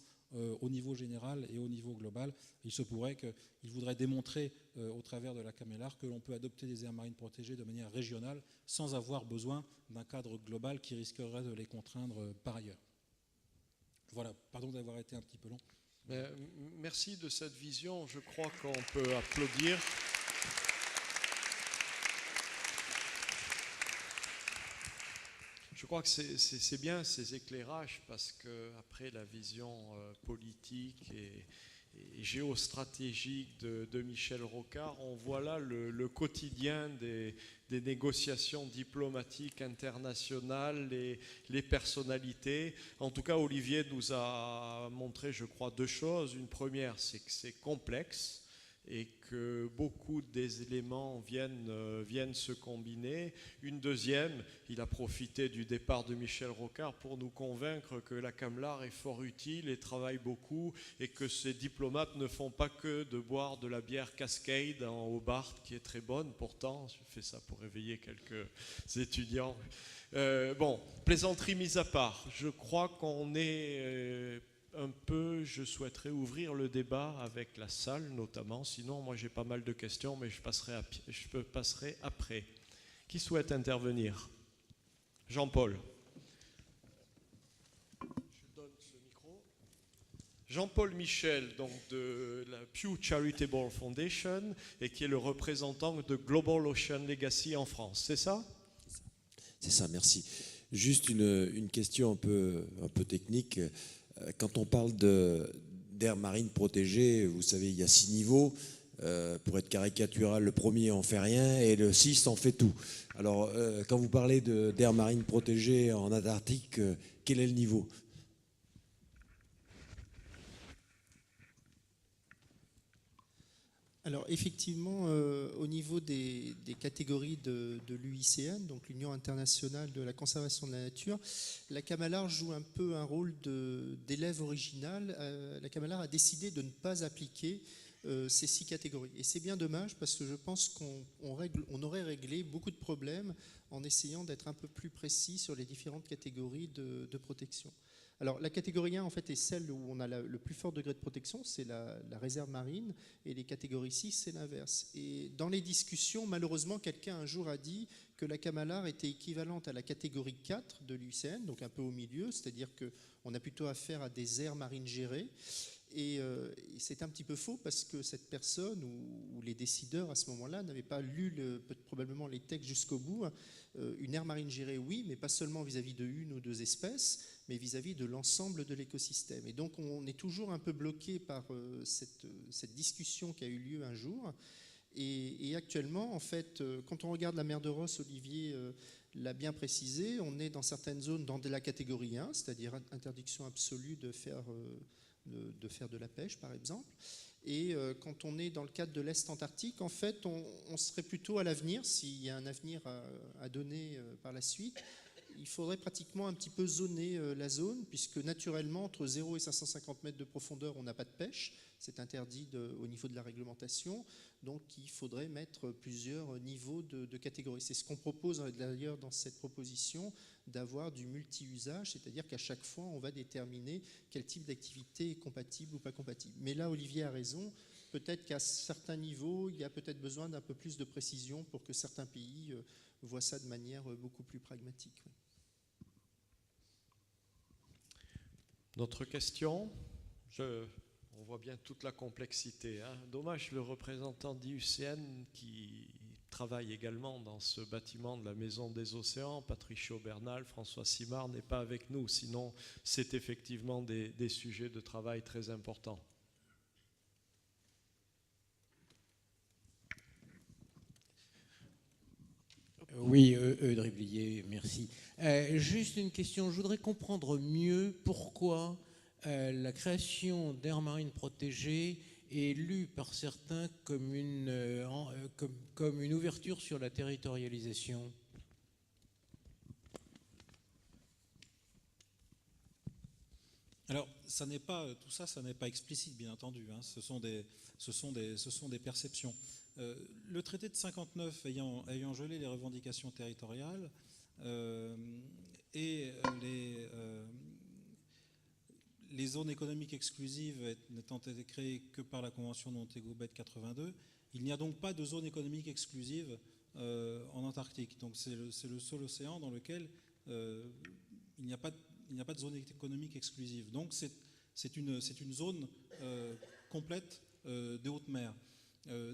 au niveau général et au niveau global. Il se pourrait qu'ils voudraient démontrer au travers de la CAMELAR que l'on peut adopter des aires marines protégées de manière régionale sans avoir besoin d'un cadre global qui risquerait de les contraindre par ailleurs. Voilà, pardon d'avoir été un petit peu long. Merci de cette vision, je crois qu'on peut applaudir. Je crois que c'est bien ces éclairages parce qu'après la vision politique et géostratégique de Michel Rocard, on voit là le quotidien des négociations diplomatiques internationales, les personnalités. En tout cas, Olivier nous a montré, je crois, deux choses. Une première, c'est que c'est complexe et que beaucoup des éléments viennent se combiner. Une deuxième, il a profité du départ de Michel Rocard pour nous convaincre que la CAMELAR est fort utile et travaille beaucoup et que ces diplomates ne font pas que de boire de la bière Cascade en Hobart, qui est très bonne pourtant. Je fais ça pour réveiller quelques étudiants. Bon, plaisanterie mise à part, je crois qu'on est... je souhaiterais ouvrir le débat avec la salle notamment, sinon moi j'ai pas mal de questions mais je passerai après. Qui souhaite intervenir? Jean-Paul. Je donne ce micro. Jean-Paul Michel, donc de la Pew Charitable Foundation et qui est le représentant de Global Ocean Legacy en France, c'est ça? C'est ça, merci. Juste une question un peu technique. Quand on parle d'aires marines protégées, vous savez, il y a 6 niveaux. Pour être caricatural, le premier en fait rien et le 6 en fait tout. Alors, quand vous parlez d'aires marines protégées en Antarctique, quel est le niveau ? Alors effectivement, au niveau des catégories de l'UICN, donc l'Union internationale de la conservation de la nature, la CAMELAR joue un peu un rôle d'élève original. La CAMELAR a décidé de ne pas appliquer ces 6 catégories. Et c'est bien dommage parce que je pense qu'on aurait réglé beaucoup de problèmes en essayant d'être un peu plus précis sur les différentes catégories de protection. Alors la catégorie 1 en fait est celle où on a le plus fort degré de protection, c'est la réserve marine, et les catégories 6 c'est l'inverse. Et dans les discussions, malheureusement, quelqu'un un jour a dit que la Camalar était équivalente à la catégorie 4 de l'UICN, donc un peu au milieu, c'est-à-dire qu'on a plutôt affaire à des aires marines gérées. Et c'est un petit peu faux parce que cette personne ou les décideurs à ce moment-là n'avaient pas lu probablement les textes jusqu'au bout. Une aire marine gérée, oui, mais pas seulement vis-à-vis de une ou deux espèces, mais vis-à-vis de l'ensemble de l'écosystème. Et donc on est toujours un peu bloqué par cette discussion qui a eu lieu un jour. Et actuellement, en fait, quand on regarde la mer de Ross, Olivier l'a bien précisé, on est dans certaines zones dans de la catégorie 1, c'est-à-dire interdiction absolue de faire de la pêche, par exemple. Et quand on est dans le cadre de l'Est Antarctique, en fait, on serait plutôt à l'avenir, s'il y a un avenir à donner par la suite, il faudrait pratiquement un petit peu zoner la zone, puisque naturellement, entre 0 et 550 mètres de profondeur, on n'a pas de pêche. C'est interdit au niveau de la réglementation. Donc, il faudrait mettre plusieurs niveaux de catégories. C'est ce qu'on propose d'ailleurs dans cette proposition, d'avoir du multi-usage, c'est-à-dire qu'à chaque fois, on va déterminer quel type d'activité est compatible ou pas compatible. Mais là, Olivier a raison. Peut-être qu'à certains niveaux, il y a peut-être besoin d'un peu plus de précision pour que certains pays voient ça de manière beaucoup plus pragmatique. D'autres questions? On voit bien toute la complexité. Hein. Dommage, le représentant d'IUCN qui travaille également dans ce bâtiment de la Maison des Océans, Patricio Bernal, François Simard, n'est pas avec nous. Sinon, c'est effectivement des sujets de travail très importants. Oui, Driblier, merci. Juste une question, je voudrais comprendre mieux pourquoi la création d'aires marines protégées est lue par certains comme une ouverture sur la territorialisation. Alors, tout ça, ça n'est pas explicite, bien entendu. Hein. Ce sont des perceptions. Le traité de 59 ayant gelé les revendications territoriales et les zones économiques exclusives n'étant été créées que par la Convention de Montego Bay de 82, il n'y a donc pas de zone économique exclusive en Antarctique. Donc c'est le seul océan dans lequel il n'y a pas de zone économique exclusive. Donc c'est une zone complète de haute mer.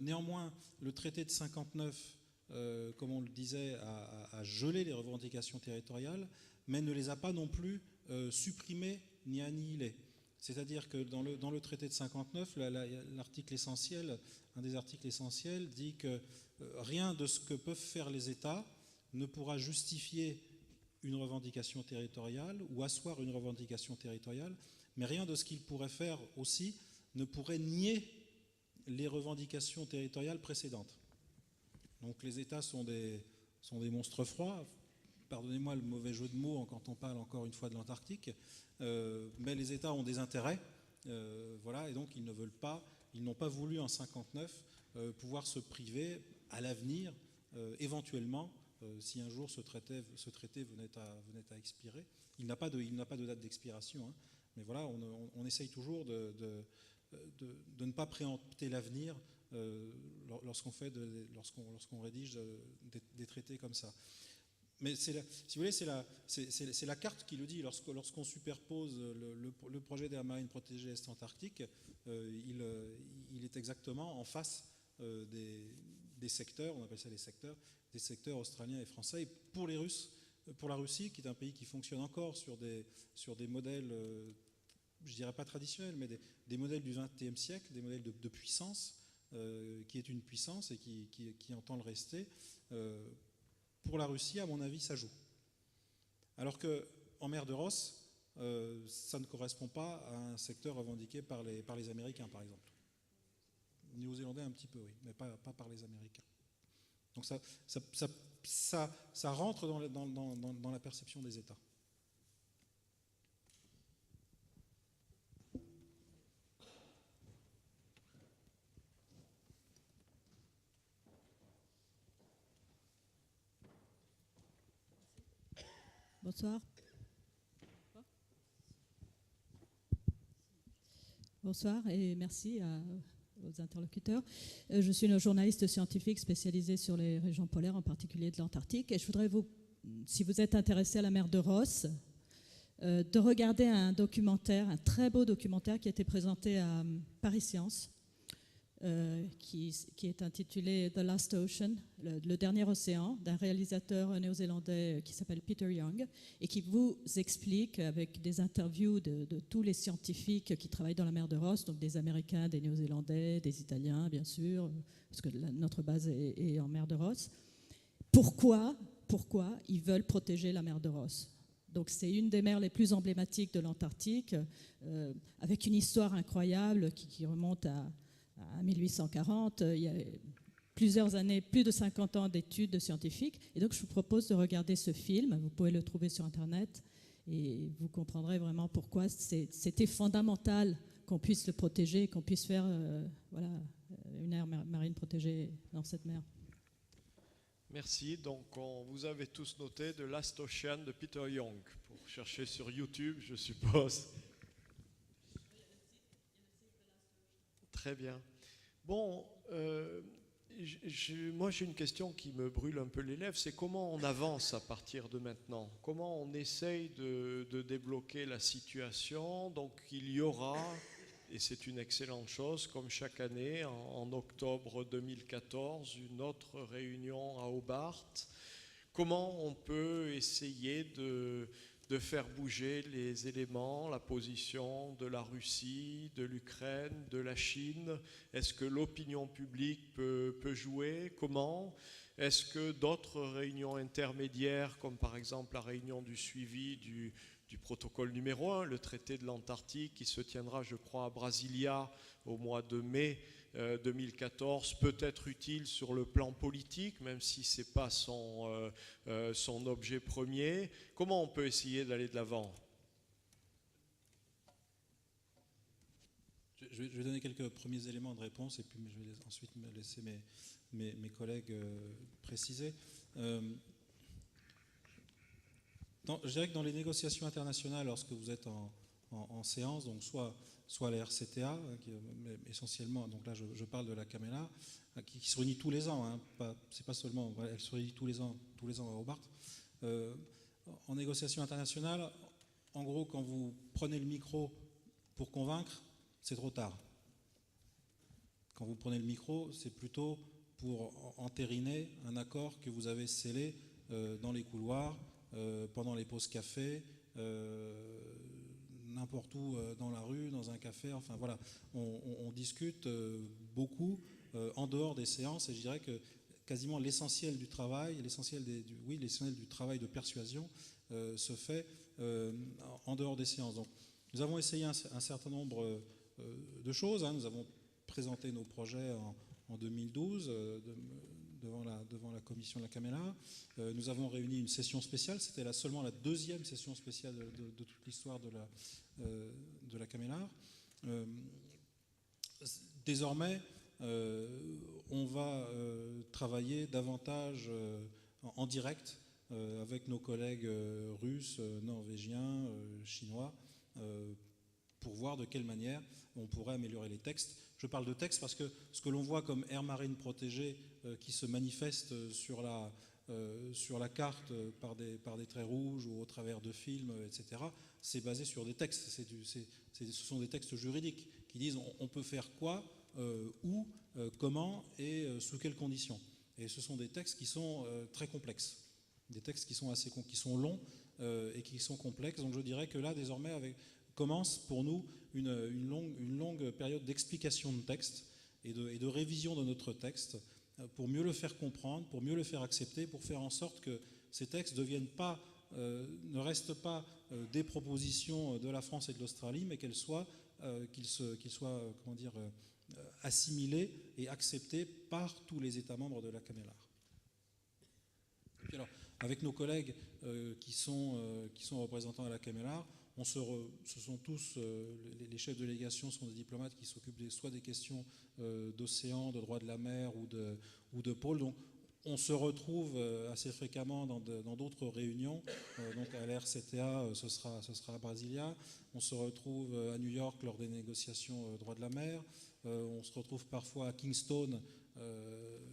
Néanmoins, le traité de 59, comme on le disait, a gelé les revendications territoriales, mais ne les a pas non plus supprimées ni annihilées. C'est-à-dire que dans le traité de 59, l'article essentiel, un des articles essentiels, dit que rien de ce que peuvent faire les États ne pourra justifier une revendication territoriale ou asseoir une revendication territoriale, mais rien de ce qu'ils pourraient faire aussi ne pourrait nier les revendications territoriales précédentes. Donc les États sont des monstres froids, pardonnez-moi le mauvais jeu de mots quand on parle encore une fois de l'Antarctique, mais les États ont des intérêts, voilà, et donc ils n'ont pas voulu en 59 pouvoir se priver à l'avenir, éventuellement, si un jour ce traité venait à expirer. Il n'a pas de date d'expiration, hein, mais voilà, on essaye toujours de ne pas préempter l'avenir lorsqu'on rédige des traités comme ça. Mais si vous voulez, c'est la carte qui le dit. Lorsqu'on superpose le projet d'aire marine protégée Est-Antarctique, il est exactement en face des secteurs, on appelle ça des secteurs australiens et français. Et pour les Russes, pour la Russie, qui est un pays qui fonctionne encore sur des modèles, je dirais pas traditionnels, mais des modèles du XXe siècle, des modèles de puissance, qui est une puissance et qui entend le rester. Pour la Russie, à mon avis, ça joue. Alors qu'en mer de Ross, ça ne correspond pas à un secteur revendiqué par les Américains, par exemple. Néo-Zélandais un petit peu, oui, mais pas par les Américains. Donc ça rentre dans la perception des États. Bonsoir. Bonsoir et merci aux interlocuteurs. Je suis une journaliste scientifique spécialisée sur les régions polaires, en particulier de l'Antarctique. Et je voudrais si vous êtes intéressé à la mer de Ross, de regarder un documentaire, un très beau documentaire qui a été présenté à Paris Science, qui est intitulé The Last Ocean, le dernier océan, d'un réalisateur néo-zélandais qui s'appelle Peter Young, et qui vous explique, avec des interviews de tous les scientifiques qui travaillent dans la mer de Ross, donc des Américains, des Néo-Zélandais, des Italiens, bien sûr, parce que notre base est en mer de Ross, pourquoi ils veulent protéger la mer de Ross. Donc c'est une des mers les plus emblématiques de l'Antarctique, avec une histoire incroyable qui remonte à 1840. Il y a plusieurs années, plus de 50 ans d'études scientifiques. Et donc je vous propose de regarder ce film. Vous pouvez le trouver sur Internet et vous comprendrez vraiment pourquoi c'était fondamental qu'on puisse le protéger, qu'on puisse faire une aire marine protégée dans cette mer. Merci. Donc, vous avez tous noté The Last Ocean de Peter Young, pour chercher sur YouTube, je suppose. Très bien. Bon, moi j'ai une question qui me brûle un peu les lèvres, c'est comment on avance à partir de maintenant? Comment on essaye de débloquer la situation? Donc, il y aura... Et c'est une excellente chose, comme chaque année, en octobre 2014, une autre réunion à Hobart. Comment on peut essayer de faire bouger les éléments, la position de la Russie, de l'Ukraine, de la Chine? Est-ce que l'opinion publique peut jouer? Comment? Est-ce que d'autres réunions intermédiaires, comme par exemple la réunion du suivi du protocole numéro 1, le traité de l'Antarctique, qui se tiendra, je crois, à Brasilia au mois de mai 2014, peut être utile sur le plan politique, même si ce n'est pas son objet premier? Comment on peut essayer d'aller de l'avant? Je vais donner quelques premiers éléments de réponse et puis je vais ensuite me laisser mes collègues préciser. Je dirais que dans les négociations internationales, lorsque vous êtes en séance, donc soit la RCTA, mais essentiellement, donc là je parle de la CAMELAR, qui se réunit tous les ans, c'est pas seulement, elle se réunit tous les ans à Hobart. En négociation internationale, en gros, quand vous prenez le micro pour convaincre, c'est trop tard. Quand vous prenez le micro, c'est plutôt pour entériner un accord que vous avez scellé dans les couloirs, pendant les pauses café, n'importe où dans la rue, dans un café, enfin voilà, on discute beaucoup en dehors des séances, et je dirais que quasiment l'essentiel du travail, l'essentiel du travail de persuasion se fait en dehors des séances. Donc, nous avons essayé un certain nombre de choses, nous avons présenté nos projets en 2012 devant la commission de la CAMELAR. Nous avons réuni une session spéciale, c'était seulement la deuxième session spéciale de toute l'histoire de la CAMELAR. Désormais, on va travailler davantage en direct avec nos collègues russes, norvégiens, chinois, pour voir de quelle manière on pourrait améliorer les textes. Je parle de textes parce que ce que l'on voit comme aire marine protégée qui se manifeste sur la carte par des traits rouges ou au travers de films, etc., c'est basé sur des textes. Ce sont des textes juridiques qui disent on peut faire quoi, où, comment et sous quelles conditions. Et ce sont des textes qui sont très complexes, des textes qui sont longs et qui sont complexes. Donc je dirais que là, désormais, commence pour nous une longue période d'explication de texte et de révision de notre texte pour mieux le faire comprendre, pour mieux le faire accepter, pour faire en sorte que ces textes ne restent pas des propositions de la France et de l'Australie, mais qu'ils soient assimilés et acceptés par tous les États membres de la CAMELAR. Alors, avec nos collègues qui sont représentants à la CAMELAR, ce sont tous, les chefs de délégation sont des diplomates qui s'occupent soit des questions d'océan, de droit de la mer ou de pôle. Donc On se retrouve assez fréquemment dans d'autres réunions. Donc à l'RCTA, ce sera à Brasilia. On se retrouve à New York lors des négociations droits de la mer. On se retrouve parfois à Kingston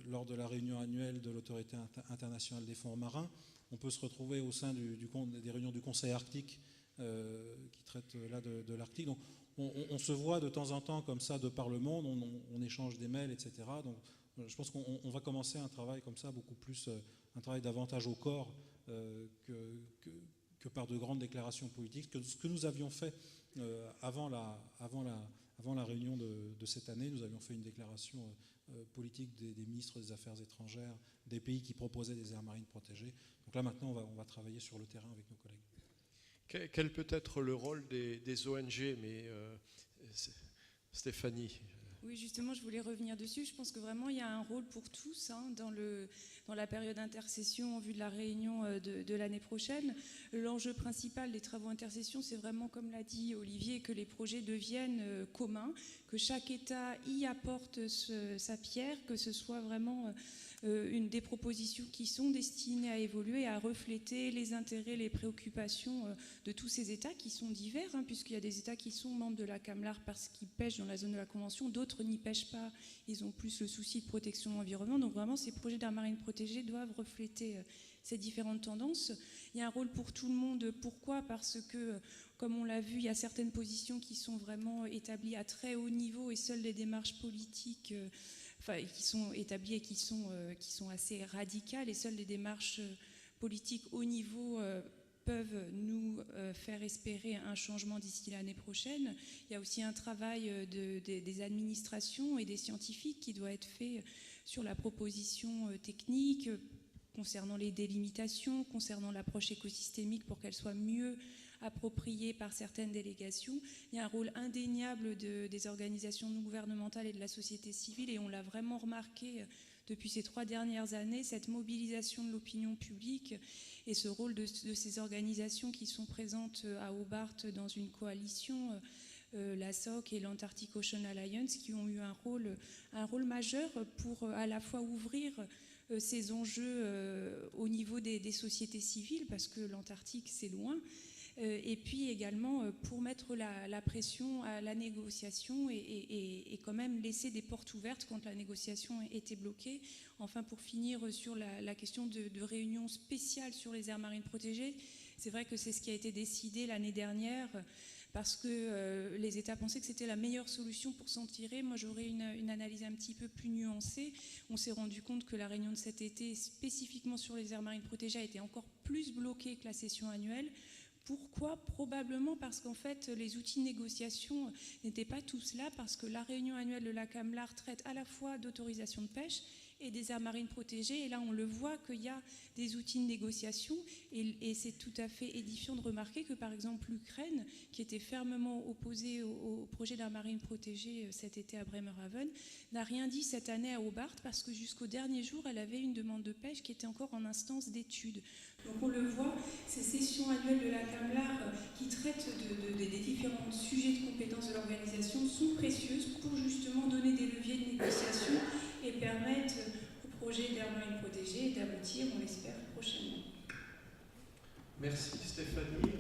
lors de la réunion annuelle de l'Autorité internationale des fonds marins. On peut se retrouver au sein des réunions du Conseil arctique qui traite là de l'Arctique. Donc on se voit de temps en temps comme ça de par le monde, on échange des mails, etc. Donc je pense qu'on va commencer un travail comme ça, beaucoup plus, un travail davantage au corps que par de grandes déclarations politiques. Ce que nous avions fait avant la réunion de cette année, nous avions fait une déclaration politique des ministres des Affaires étrangères des pays qui proposaient des aires marines protégées. Donc là maintenant, on va travailler sur le terrain avec nos collègues. Quel peut être le rôle des ONG, mais Stéphanie? Oui, justement, je voulais revenir dessus. Je pense que vraiment, il y a un rôle pour tous dans la période d'intercession en vue de la réunion de l'année prochaine. L'enjeu principal des travaux d'intercession, c'est vraiment, comme l'a dit Olivier, que les projets deviennent communs, que chaque État y apporte sa pierre, que ce soit vraiment des propositions qui sont destinées à évoluer, à refléter les intérêts, les préoccupations de tous ces États qui sont divers, puisqu'il y a des États qui sont membres de la CAMLAR parce qu'ils pêchent dans la zone de la Convention, d'autres n'y pêchent pas, ils ont plus le souci de protection de l'environnement. Donc vraiment, ces projets d'aires marines protégées doivent refléter ces différentes tendances. Il y a un rôle pour tout le monde. Pourquoi ? Parce que, comme on l'a vu, il y a certaines positions qui sont vraiment établies à très haut niveau et seules les démarches politiques qui sont établies et qui sont assez radicales, et seules les démarches politiques haut niveau peuvent nous faire espérer un changement d'ici l'année prochaine. Il y a aussi un travail des administrations et des scientifiques qui doit être fait sur la proposition technique concernant les délimitations, concernant l'approche écosystémique pour qu'elle soit mieux appropriée par certaines délégations. Il y a un rôle indéniable des organisations non gouvernementales et de la société civile, et on l'a vraiment remarqué depuis ces 3 dernières années, cette mobilisation de l'opinion publique et ce rôle de ces organisations qui sont présentes à Hobart dans une coalition, la SOC et l'Antarctic Ocean Alliance, qui ont eu un rôle majeur pour à la fois ouvrir ces enjeux au niveau des sociétés civiles, parce que l'Antarctique c'est loin, et puis également pour mettre la pression à la négociation et quand même laisser des portes ouvertes quand la négociation était bloquée. Enfin, pour finir sur la question de réunion spéciale sur les aires marines protégées, c'est vrai que c'est ce qui a été décidé l'année dernière parce que les États pensaient que c'était la meilleure solution pour s'en tirer. Moi, j'aurais une analyse un petit peu plus nuancée. On s'est rendu compte que la réunion de cet été, spécifiquement sur les aires marines protégées, a été encore plus bloquée que la session annuelle. Pourquoi ? Probablement parce qu'en fait, les outils de négociation n'étaient pas tous là, parce que la réunion annuelle de la CAMLAR traite à la fois d'autorisation de pêche et des aires marines protégées. Et là, on le voit qu'il y a des outils de négociation. Et c'est tout à fait édifiant de remarquer que, par exemple, l'Ukraine, qui était fermement opposée au projet d'aires marines protégées cet été à Bremerhaven, n'a rien dit cette année à Hobart, parce que jusqu'au dernier jour, elle avait une demande de pêche qui était encore en instance d'étude. Donc on le voit, ces sessions annuelles de la CAMLAR qui traitent des différents sujets de compétences de l'organisation sont précieuses pour justement donner des leviers de négociation et permettre au projet d'aires marines protégées d'aboutir, on l'espère, prochainement. Merci Stéphanie.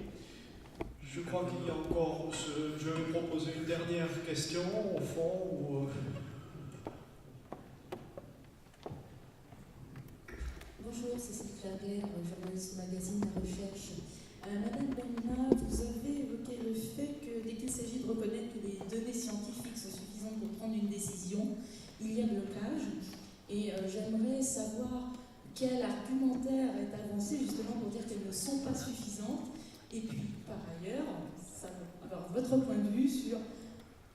Je crois qu'il y a encore, je vais vous proposer une dernière question au fond. Bonjour, Cécile Claguet, journaliste au magazine La Recherche. Madame Benina, vous avez évoqué le fait que dès qu'il s'agit de reconnaître que les données scientifiques sont suffisantes pour prendre une décision, il y a blocage. Et j'aimerais savoir quel argumentaire est avancé justement pour dire qu'elles ne sont pas suffisantes. Et puis, par ailleurs, avoir votre point de vue sur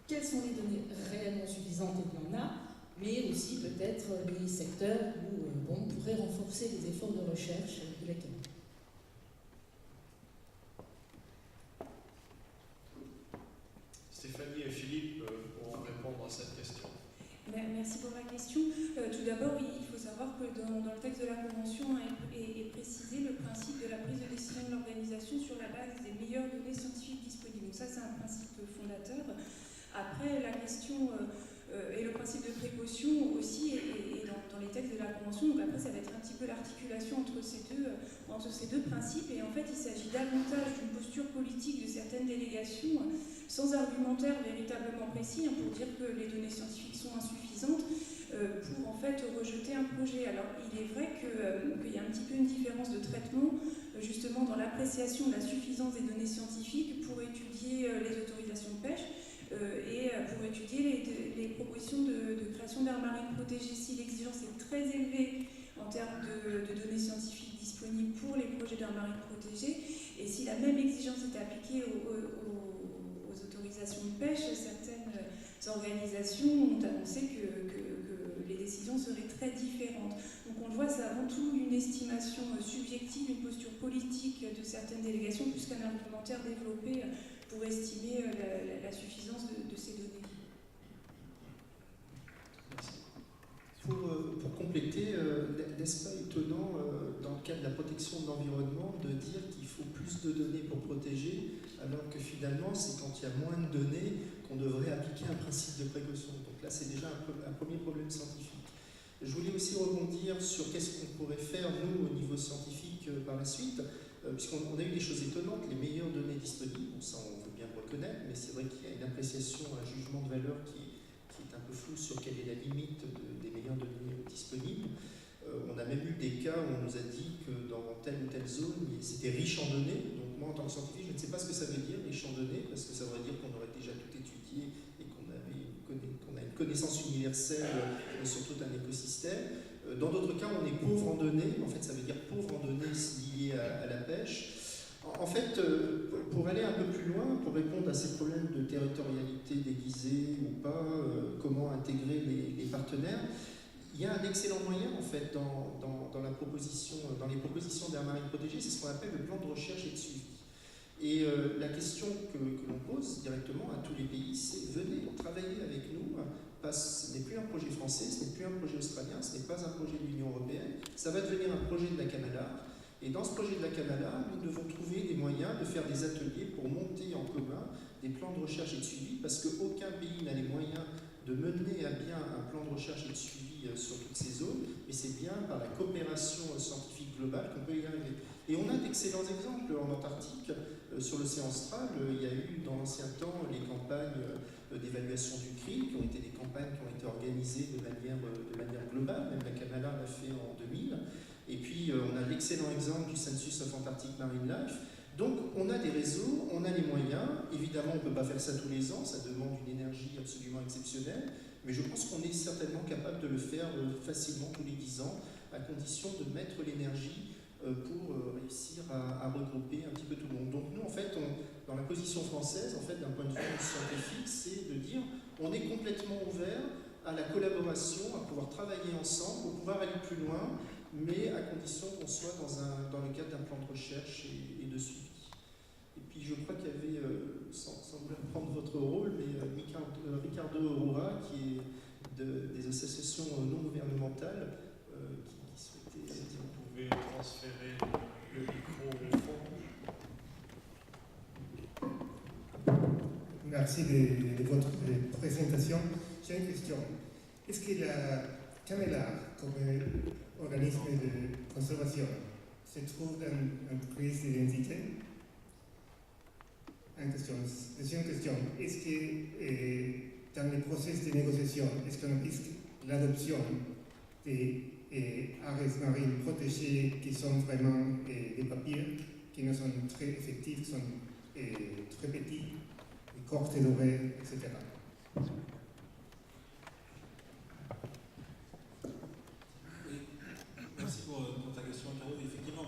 quelles sont les données réellement suffisantes, et il y en a, mais aussi peut-être les secteurs où on pourrait renforcer les efforts de recherche de la CAMLAR. Stéphanie et Philippe vont répondre à cette question. Merci pour la question. Tout d'abord, il faut savoir que dans le texte de la Convention est précisé le principe de la prise de décision de l'organisation sur la base des meilleures données scientifiques disponibles. Donc ça, c'est un principe fondateur. Après, la question et le principe de précaution aussi est dans les textes de la Convention. Donc après, ça va être un petit peu l'articulation entre ces deux principes. Et en fait, il s'agit davantage d'une posture politique de certaines délégations, sans argumentaire véritablement précis, pour dire que les données scientifiques sont insuffisantes, pour en fait rejeter un projet. Alors, il est vrai qu'il y a un petit peu une différence de traitement, justement, dans l'appréciation de la suffisance des données scientifiques pour étudier les autorisations de pêche. Et pour étudier les propositions de création d'aires marines protégées. Si l'exigence est très élevée en termes de données scientifiques disponibles pour les projets d'aires marines protégées, et si la même exigence est appliquée aux autorisations de pêche, certaines organisations ont annoncé que les décisions seraient très différentes. Donc on le voit, c'est avant tout une estimation subjective, une posture politique de certaines délégations, plus qu'un argumentaire développé pour estimer la suffisance de ces données. Pour compléter, n'est-ce pas étonnant, dans le cadre de la protection de l'environnement, de dire qu'il faut plus de données pour protéger, alors que finalement, c'est quand il y a moins de données qu'on devrait appliquer un principe de précaution. Donc là, c'est déjà un premier problème scientifique. Je voulais aussi rebondir sur qu'est-ce qu'on pourrait faire, nous, au niveau scientifique, par la suite, puisqu'on a eu des choses étonnantes, les meilleures données disponibles, ça on veut bien le reconnaître, mais c'est vrai qu'il y a une appréciation, un jugement de valeur qui est un peu flou sur quelle est la limite des meilleures données disponibles. On a même eu des cas où on nous a dit que dans telle ou telle zone, c'était riche en données. Donc moi, en tant que scientifique, je ne sais pas ce que ça veut dire, riche en données, parce que ça voudrait dire qu'on aurait déjà tout étudié et qu'on a une connaissance universelle sur tout un écosystème. Dans d'autres cas, on est pauvre en données. En fait, ça veut dire pauvre en données liées à la pêche. En fait, pour aller un peu plus loin, pour répondre à ces problèmes de territorialité déguisée ou pas, comment intégrer les partenaires, il y a un excellent moyen en fait dans les propositions d'aires marines protégées, c'est ce qu'on appelle le plan de recherche et de suivi. Et la question que l'on pose directement à tous les pays, c'est venez travailler avec nous. Ce n'est plus un projet français, ce n'est plus un projet australien, ce n'est pas un projet de l'Union européenne, ça va devenir un projet de la CAMALAR. Et dans ce projet de la CAMALAR, nous devons trouver des moyens de faire des ateliers pour monter en commun des plans de recherche et de suivi, parce qu'aucun pays n'a les moyens de mener à bien un plan de recherche et de suivi sur toutes ces zones, mais c'est bien par la coopération scientifique globale qu'on peut y arriver. Et on a d'excellents exemples en Antarctique, sur l'océan austral. Il y a eu dans l'ancien temps les campagnes d'évaluation du krill, qui ont été des campagnes qui ont été organisées de manière globale, même la CAMALAR l'a fait en 2000. Et puis on a l'excellent exemple du Census of Antarctic Marine Life. Donc on a des réseaux, on a les moyens. Évidemment, on ne peut pas faire ça tous les ans, ça demande une énergie absolument exceptionnelle, mais je pense qu'on est certainement capable de le faire facilement tous les 10 ans, à condition de mettre l'énergie pour réussir à regrouper un petit peu tout le monde. Donc nous, en fait, dans la position française, en fait, d'un point de vue scientifique, c'est de dire on est complètement ouvert à la collaboration, à pouvoir travailler ensemble, pour pouvoir aller plus loin, mais à condition qu'on soit dans le cadre d'un plan de recherche et de suivi. Et puis je crois qu'il y avait, sans vouloir prendre votre rôle, mais Ricardo Aurora, qui est des associations non gouvernementales, qui souhaitait dire. Vous pouvez transférer le micro au fond. Merci de votre présentation. J'ai une question. Est-ce que la CAMALAR, comme organisme de conservation, se trouve dans une crise d'identité? Deuxième question. Est-ce que dans le processus de négociation, est-ce qu'on risque l'adoption des aires marines protégées qui sont vraiment des papiers, qui ne sont très effectifs, qui sont très petits, courtes durées, etc. Merci pour ta question, Caro. Effectivement,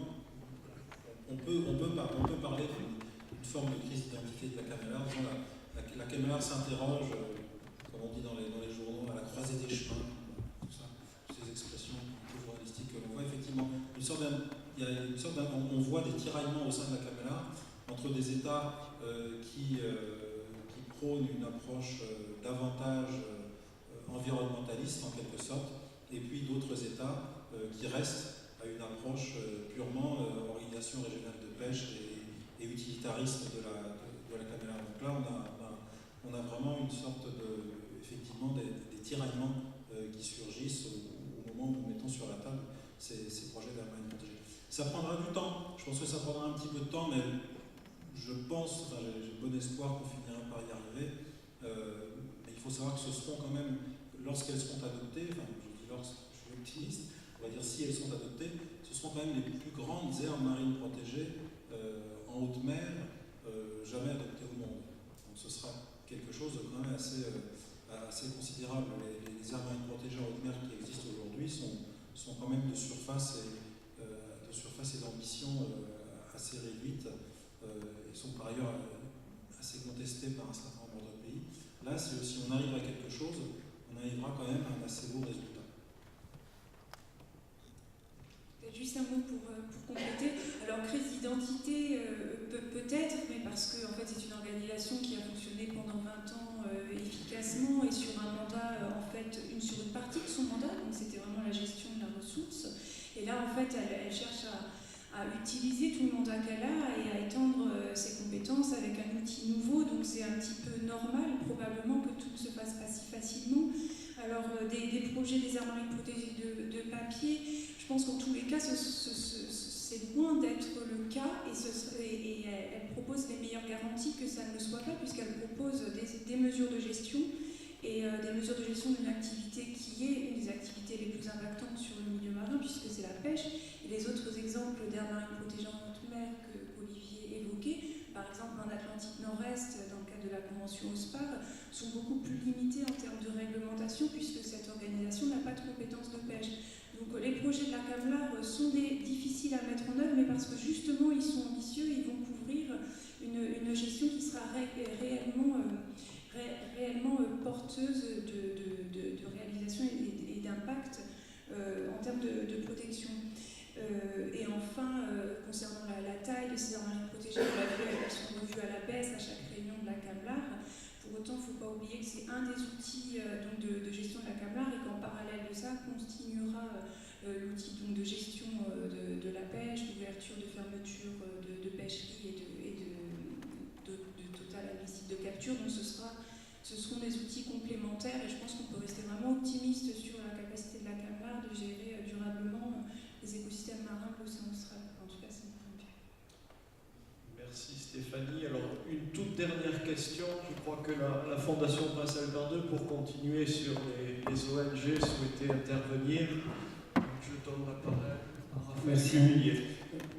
on peut parler d'une forme de crise d'identité de la CAMALAR. La CAMALAR s'interroge, comme on dit dans les journaux, à la croisée des chemins, tout ça, ces expressions toujours réalistiques que l'on voit. Effectivement, on voit des tiraillements au sein de la CAMALAR entre des États qui prônent une approche davantage environnementaliste, en quelque sorte, et puis d'autres États qui restent à une approche purement organisation régionale de pêche et utilitariste de la CAMALAR. Donc là, on a vraiment une sorte effectivement des tiraillements qui surgissent au moment où nous mettons sur la table ces projets d'aire marine protégée. Ça prendra du temps, je pense que ça prendra un petit peu de temps, mais je pense, enfin, j'ai bon espoir qu'on finira par y arriver. Mais il faut savoir que ce seront quand même, lorsqu'elles seront adoptées, enfin je dis lorsque je suis optimiste, on va dire si elles sont adoptées, ce seront quand même les plus grandes aires marines protégées en haute mer jamais adoptées au monde. Donc ce sera quelque chose de quand même assez considérable. Les aires marines protégées en haute mer qui existent aujourd'hui sont quand même de surface et d'ambition assez réduites et sont par ailleurs assez contestées par un certain nombre de pays. Là, si on arrive à quelque chose, on arrivera quand même à un assez beau résultat. Juste un mot pour compléter. Alors, crise d'identité, peut-être, mais parce que en fait, c'est une organisation qui a fonctionné pendant 20 ans efficacement et sur un mandat, en fait, sur une partie de son mandat, donc c'était vraiment la gestion de la ressource. Et là, en fait, elle cherche à utiliser tout le mandat qu'elle a et à étendre ses compétences avec un outil nouveau. Donc, c'est un petit peu normal, probablement, que tout ne se passe pas si facilement. Alors, des projets des aires marines protégées de papier, je pense qu'en tous les cas, c'est loin d'être le cas et elle propose les meilleures garanties que ça ne le soit pas, puisqu'elle propose des mesures de gestion et des mesures de gestion d'une activité qui est une des activités les plus impactantes sur le milieu marin, puisque c'est la pêche. Et les autres exemples d'aires marines protégées en haute mer qu'Olivier évoquait, par exemple en Atlantique Nord-Est, dans le cadre de la convention OSPAR, sont beaucoup plus limités en termes de réglementation, puisque cette organisation n'a pas de compétences de pêche. Donc les projets de la CAMLAR sont difficiles à mettre en œuvre, mais parce que justement ils sont ambitieux, ils vont couvrir une gestion qui sera réellement porteuse de réalisation et d'impact en termes de protection. Et enfin, concernant la taille de ces aires marines protégées, elles sont revues à la baisse à chaque réunion de la CAMLAR. Pour autant, il ne faut pas oublier que c'est un des outils de gestion de la CAMLAR et qu'en parallèle de ça, continuera l'outil de gestion de la pêche, d'ouverture, de fermeture de pêcherie et de total admissible de capture. Donc ce seront des outils complémentaires et je pense qu'on peut rester vraiment optimiste sur la capacité de la CAMLAR de gérer durablement les écosystèmes marins de l'océan austral. En tout cas, c'est mon point de vue. Merci Stéphanie. Alors, une toute dernière question. Je crois que la Fondation Prince Albert II, pour continuer sur les ONG, souhaitait intervenir. Je donne la parole à Raphaël Cuvillier.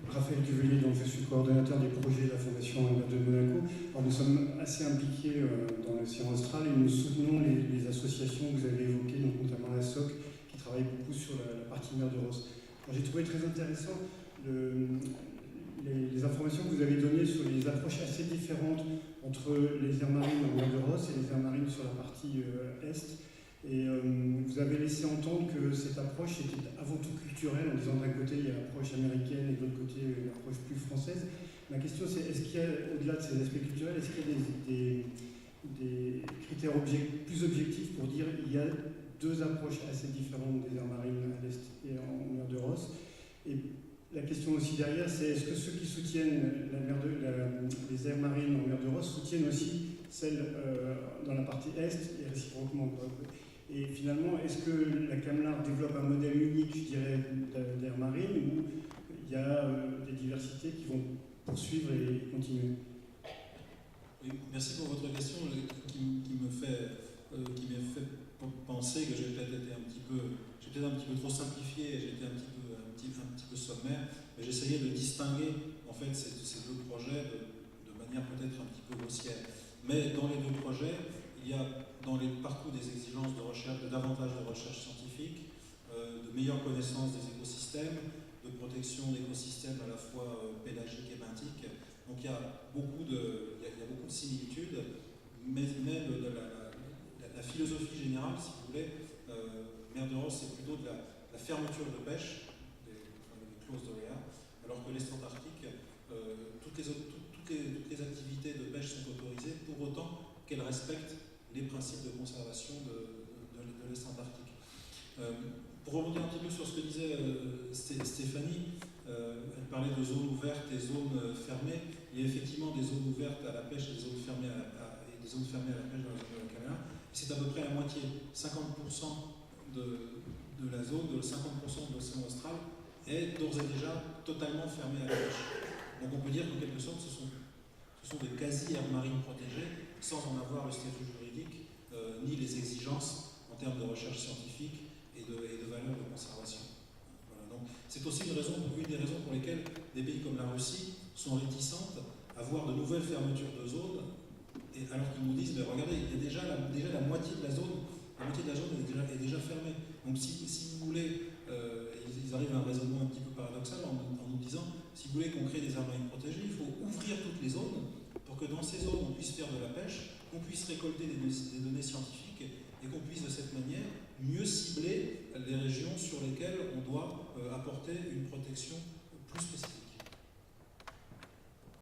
Raphaël Cuvillier, donc je suis coordonnateur des projets de la Fondation Albert II de Monaco. Alors, nous sommes assez impliqués dans l'océan austral et nous soutenons les associations que vous avez évoquées, donc notamment la SOC, qui travaille beaucoup sur la partie mer de Ross. J'ai trouvé très intéressant les informations que vous avez données sur les approches assez différentes entre les aires marines en mer de Ross et les aires marines sur la partie est. Et vous avez laissé entendre que cette approche était avant tout culturelle, en disant d'un côté il y a l'approche américaine et de l'autre côté l'approche plus française. Ma question c'est, est-ce qu'il y a, au-delà de ces aspects culturels, est-ce qu'il y a des critères plus objectifs pour dire qu'il y a deux approches assez différentes des aires marines à l'est et en mer de Ross? Et la question aussi derrière, c'est est-ce que ceux qui soutiennent les aires marines en mer de Ross soutiennent aussi celles dans la partie est et réciproquement, quoi. Et finalement, est-ce que la CAMLAR développe un modèle unique, je dirais, d'aires marines où il y a des diversités qui vont poursuivre et continuer? Oui, merci pour votre question qui me fait penser que j'ai peut-être un petit peu trop simplifié et j'ai été un petit peu sommaire, mais j'essayais de distinguer en fait ces deux projets de manière peut-être un petit peu grossière. Mais dans les deux projets, il y a partout des exigences de recherche, davantage de recherche scientifique, de meilleure connaissance des écosystèmes, de protection d'écosystèmes à la fois pélagiques et benthiques. Donc il y a beaucoup de similitudes, mais la philosophie générale, si vous voulez, mer de Ross, c'est plutôt de la fermeture de pêche, des clauses d'OEA, alors que l'Est Antarctique, toutes les activités de pêche sont autorisées, pour autant qu'elles respectent les principes de conservation de l'Est Antarctique. Pour rebondir un petit peu sur ce que disait Stéphanie, elle parlait de zones ouvertes et zones fermées. Il y a effectivement des zones ouvertes à la pêche et des zones fermées à la pêche dans la zone de la CAMLAR. C'est à peu près la moitié, 50% de de la zone, de 50% de l'océan austral, est d'ores et déjà totalement fermée à la pêche. Donc on peut dire qu'en quelque sorte, ce sont des quasi-aires marines protégées, sans en avoir le statut juridique, ni les exigences en termes de recherche scientifique et de valeur de conservation. Voilà. Donc c'est aussi une des raisons pour lesquelles des pays comme la Russie sont réticentes à voir de nouvelles fermetures de zones, et alors qu'ils nous disent, mais regardez, il y a déjà la moitié de la zone est déjà fermée. Donc si vous voulez, ils arrivent à un raisonnement un petit peu paradoxal en nous disant, si vous voulez qu'on crée des aires marines protégées, il faut ouvrir toutes les zones pour que dans ces zones on puisse faire de la pêche, qu'on puisse récolter des données scientifiques et qu'on puisse de cette manière mieux cibler les régions sur lesquelles on doit apporter une protection plus spécifique.